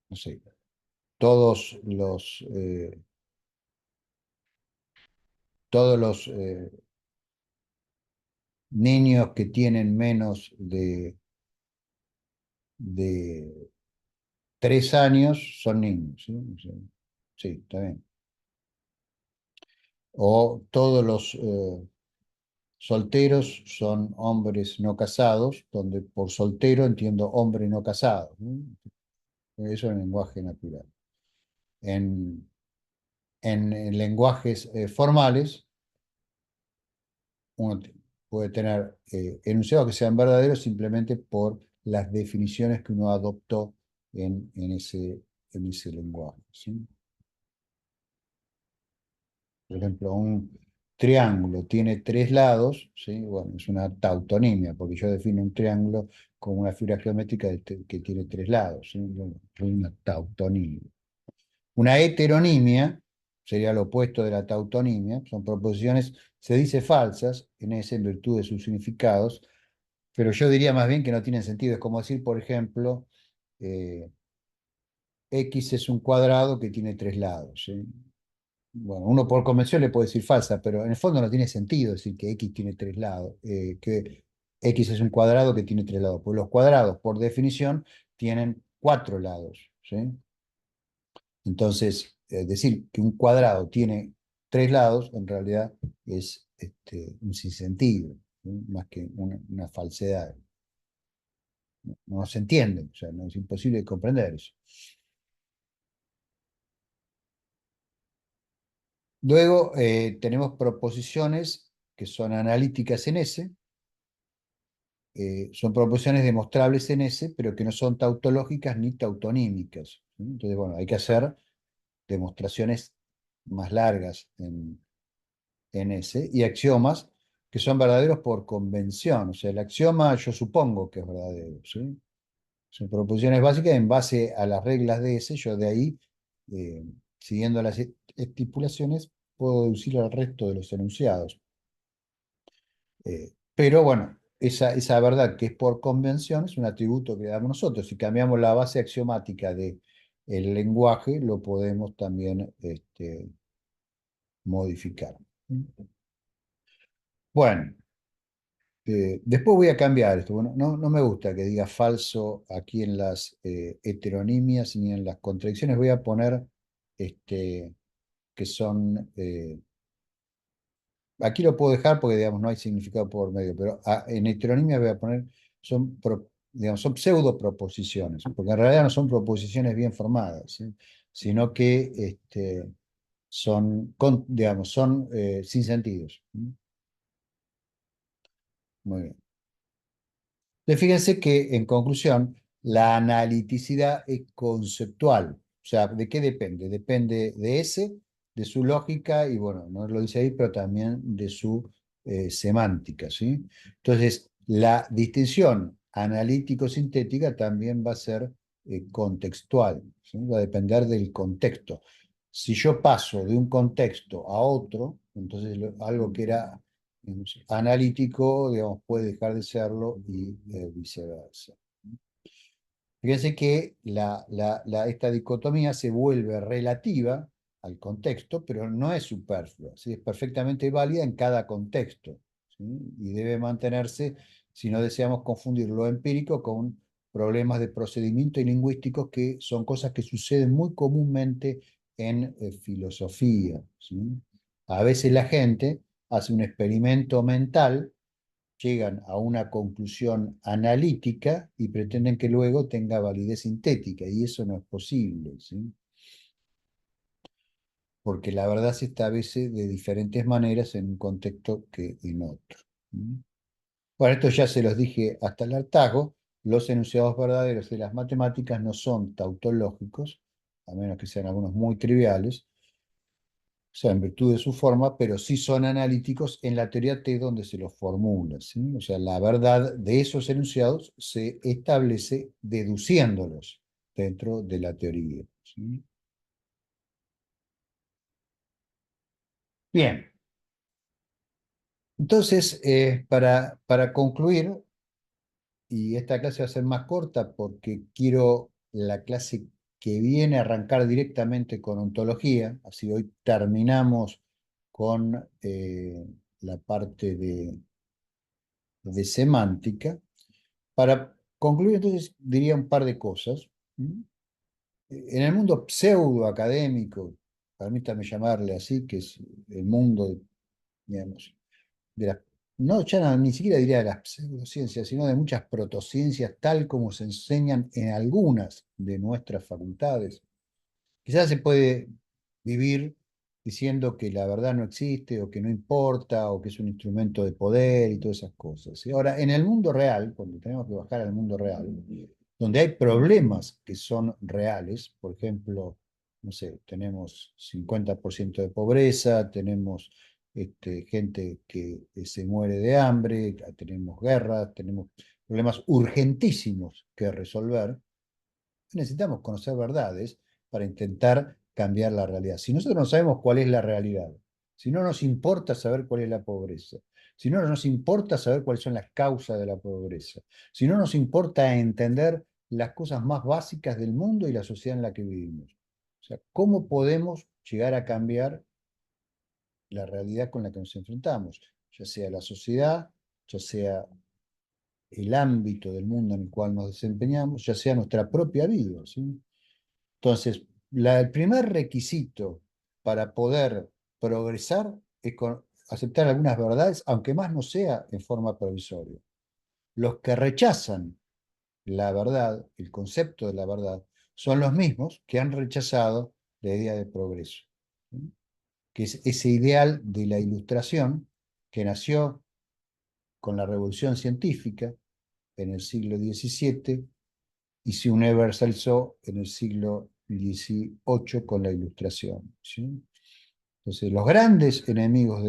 no sé, todos los niños que tienen menos de 3 años son niños, ¿sí? O sea, sí, está bien. O todos los solteros son hombres no casados, donde por soltero entiendo hombre no casado, ¿no? Eso es el lenguaje natural. en, en lenguajes formales, uno puede tener enunciados que sean verdaderos simplemente por las definiciones que uno adoptó en ese lenguaje, ¿sí? Por ejemplo, un triángulo tiene tres lados, ¿sí? Bueno, es una tautonimia, porque yo defino un triángulo como una figura geométrica que tiene tres lados, ¿sí? Bueno, es una tautonimia. Una heteronimia sería lo opuesto de la tautonimia, son proposiciones, se dice falsas en ese en virtud de sus significados, pero yo diría más bien que no tienen sentido. Es como decir, por ejemplo, eh, X es un cuadrado que tiene tres lados, ¿sí? Bueno, uno por convención le puede decir falsa, pero en el fondo no tiene sentido decir que X tiene tres lados, que X es un cuadrado que tiene tres lados, pues los cuadrados, por definición, tienen cuatro lados, ¿sí? Entonces, decir que un cuadrado tiene tres lados, en realidad es un sinsentido, ¿sí? Más que una falsedad. No se entiende, o sea, no es imposible de comprender eso. Luego tenemos proposiciones que son analíticas en S, son proposiciones demostrables en S, pero que no son tautológicas ni tautonímicas, ¿sí? Entonces, bueno, hay que hacer demostraciones más largas en S y axiomas que son verdaderos por convención. O sea, el axioma yo supongo que es verdadero, ¿sí? Son proposiciones básicas en base a las reglas de S, yo de ahí, eh, siguiendo las estipulaciones, puedo deducir el resto de los enunciados. Pero bueno, esa verdad que es por convención es un atributo que damos nosotros. Si cambiamos la base axiomática del lenguaje, lo podemos también modificar. Bueno, después voy a cambiar esto. Bueno, no me gusta que diga falso aquí en las heteronimias ni en las contradicciones. Voy a poner que son aquí lo puedo dejar porque, digamos, no hay significado por medio, pero en heteronimia voy a poner, digamos, son pseudo proposiciones, porque en realidad no son proposiciones bien formadas, ¿sí? Sino que digamos, son sin sentidos. Muy bien. Entonces, fíjense que, en conclusión, la analiticidad es conceptual. O sea, ¿de qué depende? Depende de ese, de su lógica y, bueno, no lo dice ahí, pero también de su semántica, ¿sí? Entonces, la distinción analítico-sintética también va a ser contextual, ¿sí? Va a depender del contexto. Si yo paso de un contexto a otro, entonces algo que era analítico, digamos, puede dejar de serlo y viceversa. Fíjense que esta dicotomía se vuelve relativa al contexto, pero no es superflua, ¿sí? Es perfectamente válida en cada contexto, ¿sí? Y debe mantenerse si no deseamos confundir lo empírico con problemas de procedimiento y lingüísticos, que son cosas que suceden muy comúnmente en filosofía, ¿sí? A veces la gente hace un experimento mental, llegan a una conclusión analítica y pretenden que luego tenga validez sintética, y eso no es posible, ¿sí? Porque la verdad se establece de diferentes maneras en un contexto que en otro. Bueno, esto ya se los dije hasta el hartazgo. Los enunciados verdaderos de las matemáticas no son tautológicos, a menos que sean algunos muy triviales, o sea, en virtud de su forma, pero sí son analíticos en la teoría T donde se los formula, ¿sí? O sea, la verdad de esos enunciados se establece deduciéndolos dentro de la teoría, ¿sí? Bien, entonces, para concluir, y esta clase va a ser más corta porque quiero la clase que viene arrancar directamente con ontología, así hoy terminamos con la parte de semántica. Para concluir, entonces, diría un par de cosas. En el mundo pseudo académico, permítame llamarle así, que es el mundo, digamos, de las, no, ya ni siquiera diría de las pseudociencias, sino de muchas protociencias, tal como se enseñan en algunas de nuestras facultades. Quizás se puede vivir diciendo que la verdad no existe o que no importa o que es un instrumento de poder y todas esas cosas. Y ahora, en el mundo real, cuando tenemos que bajar al mundo real, donde hay problemas que son reales, por ejemplo, no sé, tenemos 50% de pobreza, tenemos gente que se muere de hambre, tenemos guerras, tenemos problemas urgentísimos que resolver, necesitamos conocer verdades para intentar cambiar la realidad. Si nosotros no sabemos cuál es la realidad, si no nos importa saber cuál es la pobreza, si no nos importa saber cuáles son las causas de la pobreza, si no nos importa entender las cosas más básicas del mundo y la sociedad en la que vivimos. O sea, ¿cómo podemos llegar a cambiar la realidad con la que nos enfrentamos? Ya sea la sociedad, ya sea el ámbito del mundo en el cual nos desempeñamos, ya sea nuestra propia vida, ¿sí? Entonces, el primer requisito para poder progresar es aceptar algunas verdades, aunque más no sea en forma provisoria. Los que rechazan la verdad, el concepto de la verdad, son los mismos que han rechazado la idea de progreso, ¿sí? Que es ese ideal de la ilustración que nació con la revolución científica en el siglo XVII y se universalizó en el siglo XVIII con la Ilustración, ¿sí? Entonces, los grandes enemigos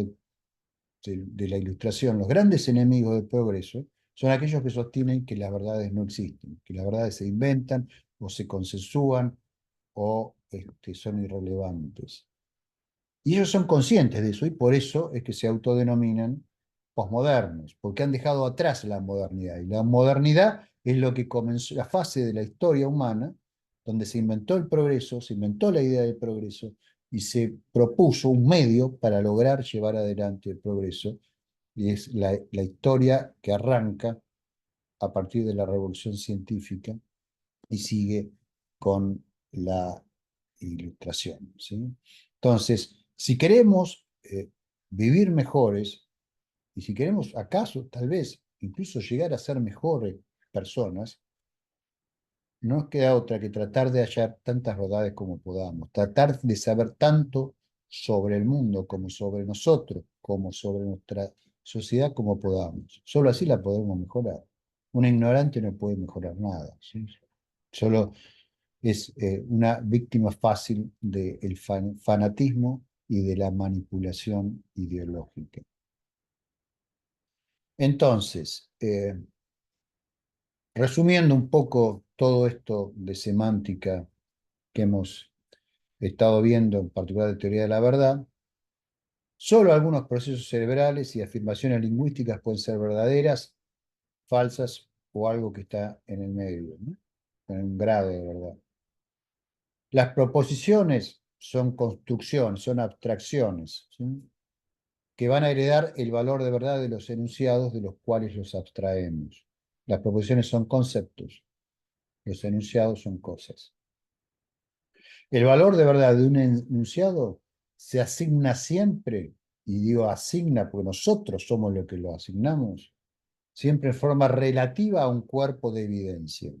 de la Ilustración, los grandes enemigos del progreso, son aquellos que sostienen que las verdades no existen, que las verdades se inventan o se consensúan o son irrelevantes. Y ellos son conscientes de eso y por eso es que se autodenominan posmodernos, porque han dejado atrás la modernidad. Y la modernidad es lo que comenzó, la fase de la historia humana, donde se inventó el progreso, se inventó la idea del progreso y se propuso un medio para lograr llevar adelante el progreso. Y es la historia que arranca a partir de la revolución científica y sigue con la ilustración, ¿sí? Entonces, si queremos vivir mejores y si queremos acaso tal vez incluso llegar a ser mejores personas, no nos queda otra que tratar de hallar tantas verdades como podamos, tratar de saber tanto sobre el mundo como sobre nosotros, como sobre nuestra sociedad como podamos. Solo así la podemos mejorar. Un ignorante no puede mejorar nada, ¿sí? Solo es una víctima fácil del fanatismo y de la manipulación ideológica. Entonces, resumiendo un poco todo esto de semántica que hemos estado viendo, en particular de teoría de la verdad, solo algunos procesos cerebrales y afirmaciones lingüísticas pueden ser verdaderas, falsas o algo que está en el medio, ¿no? En un grado de verdad. Las proposiciones son construcciones, son abstracciones, ¿sí? Que van a heredar el valor de verdad de los enunciados de los cuales los abstraemos. Las proposiciones son conceptos, los enunciados son cosas. El valor de verdad de un enunciado se asigna siempre, y digo asigna porque nosotros somos los que lo asignamos, siempre en forma relativa a un cuerpo de evidencia.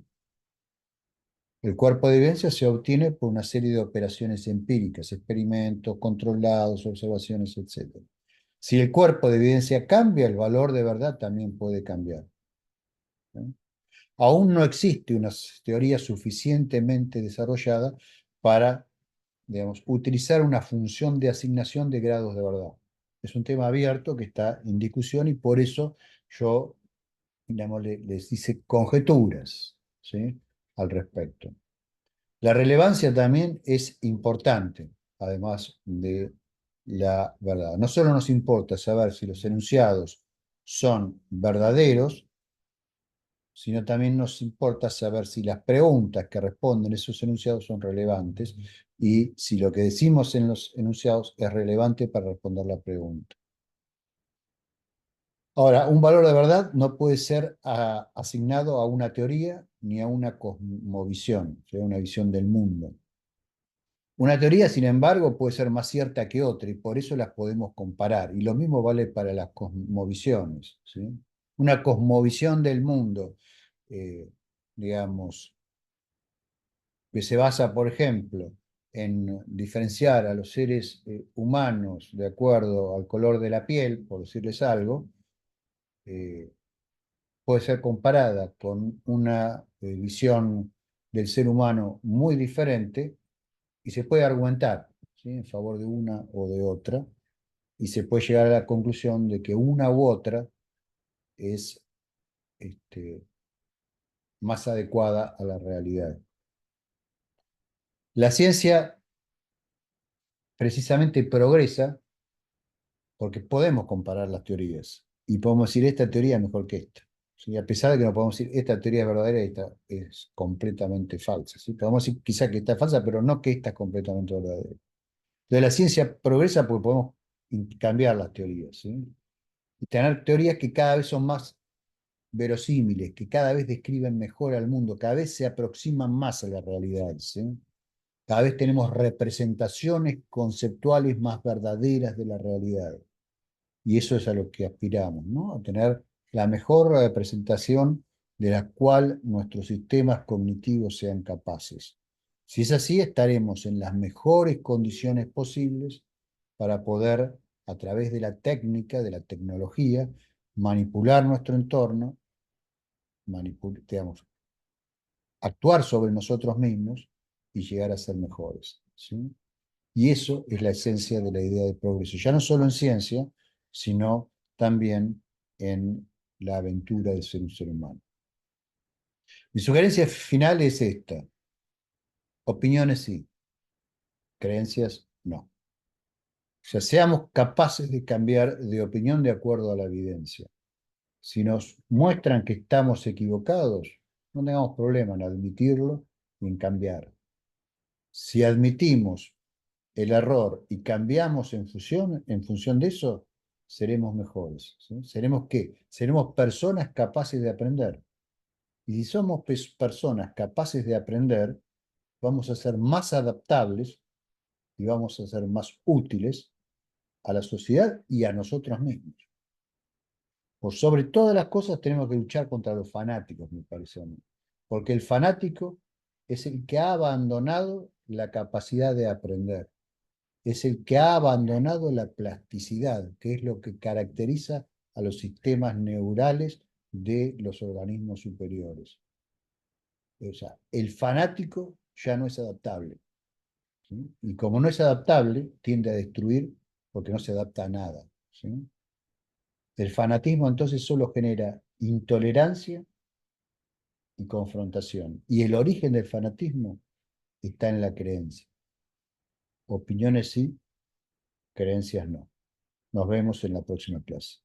El cuerpo de evidencia se obtiene por una serie de operaciones empíricas, experimentos controlados, observaciones, etc. Si el cuerpo de evidencia cambia, el valor de verdad también puede cambiar, ¿no? Aún no existe una teoría suficientemente desarrollada para, digamos, utilizar una función de asignación de grados de verdad. Es un tema abierto que está en discusión y por eso yo, digamos, les hice conjeturas, ¿sí?, al respecto. La relevancia también es importante, además de la verdad. No solo nos importa saber si los enunciados son verdaderos, sino también nos importa saber si las preguntas que responden esos enunciados son relevantes y si lo que decimos en los enunciados es relevante para responder la pregunta. Ahora, un valor de verdad no puede ser asignado a una teoría ni a una cosmovisión, o sea, una visión del mundo. Una teoría, sin embargo, puede ser más cierta que otra y por eso las podemos comparar. Y lo mismo vale para las cosmovisiones, ¿sí? Una cosmovisión del mundo, eh, digamos, que se basa, por ejemplo, en diferenciar a los seres humanos de acuerdo al color de la piel, por decirles algo, eh, puede ser comparada con una visión del ser humano muy diferente y se puede argumentar, ¿sí?, en favor de una o de otra, y se puede llegar a la conclusión de que una u otra es este, más adecuada a la realidad. La ciencia precisamente progresa porque podemos comparar las teorías y podemos decir esta teoría es mejor que esta. ¿Sí? A pesar de que no podemos decir esta teoría es verdadera y esta es completamente falsa. ¿Sí? Podemos decir quizá que esta es falsa, pero no que esta es completamente verdadera. Entonces la ciencia progresa porque podemos cambiar las teorías. ¿Sí? Y tener teorías que cada vez son más verosímiles, que cada vez describen mejor al mundo, cada vez se aproximan más a la realidad. ¿Sí? Cada vez tenemos representaciones conceptuales más verdaderas de la realidad. Y eso es a lo que aspiramos, ¿no? A tener la mejor representación de la cual nuestros sistemas cognitivos sean capaces. Si es así, estaremos en las mejores condiciones posibles para poder, a través de la técnica, de la tecnología, manipular nuestro entorno, digamos, actuar sobre nosotros mismos y llegar a ser mejores, ¿sí? Y eso es la esencia de la idea de progreso, ya no solo en ciencia, sino también en la aventura de ser un ser humano. Mi sugerencia final es esta: opiniones sí, creencias no. O sea, seamos capaces de cambiar de opinión de acuerdo a la evidencia. Si nos muestran que estamos equivocados, no tengamos problema en admitirlo y en cambiar. Si admitimos el error y cambiamos en función de eso, seremos mejores. ¿Sí? ¿Seremos qué? Seremos personas capaces de aprender. Y si somos personas capaces de aprender, vamos a ser más adaptables y vamos a ser más útiles a la sociedad y a nosotros mismos. Por sobre todas las cosas tenemos que luchar contra los fanáticos, me parece a mí. Porque el fanático es el que ha abandonado la capacidad de aprender. Es el que ha abandonado la plasticidad, que es lo que caracteriza a los sistemas neurales de los organismos superiores. O sea, el fanático ya no es adaptable, ¿sí? Y como no es adaptable, tiende a destruir porque no se adapta a nada, ¿sí? El fanatismo entonces solo genera intolerancia y confrontación. Y el origen del fanatismo está en la creencia. Opiniones sí, creencias no. Nos vemos en la próxima clase.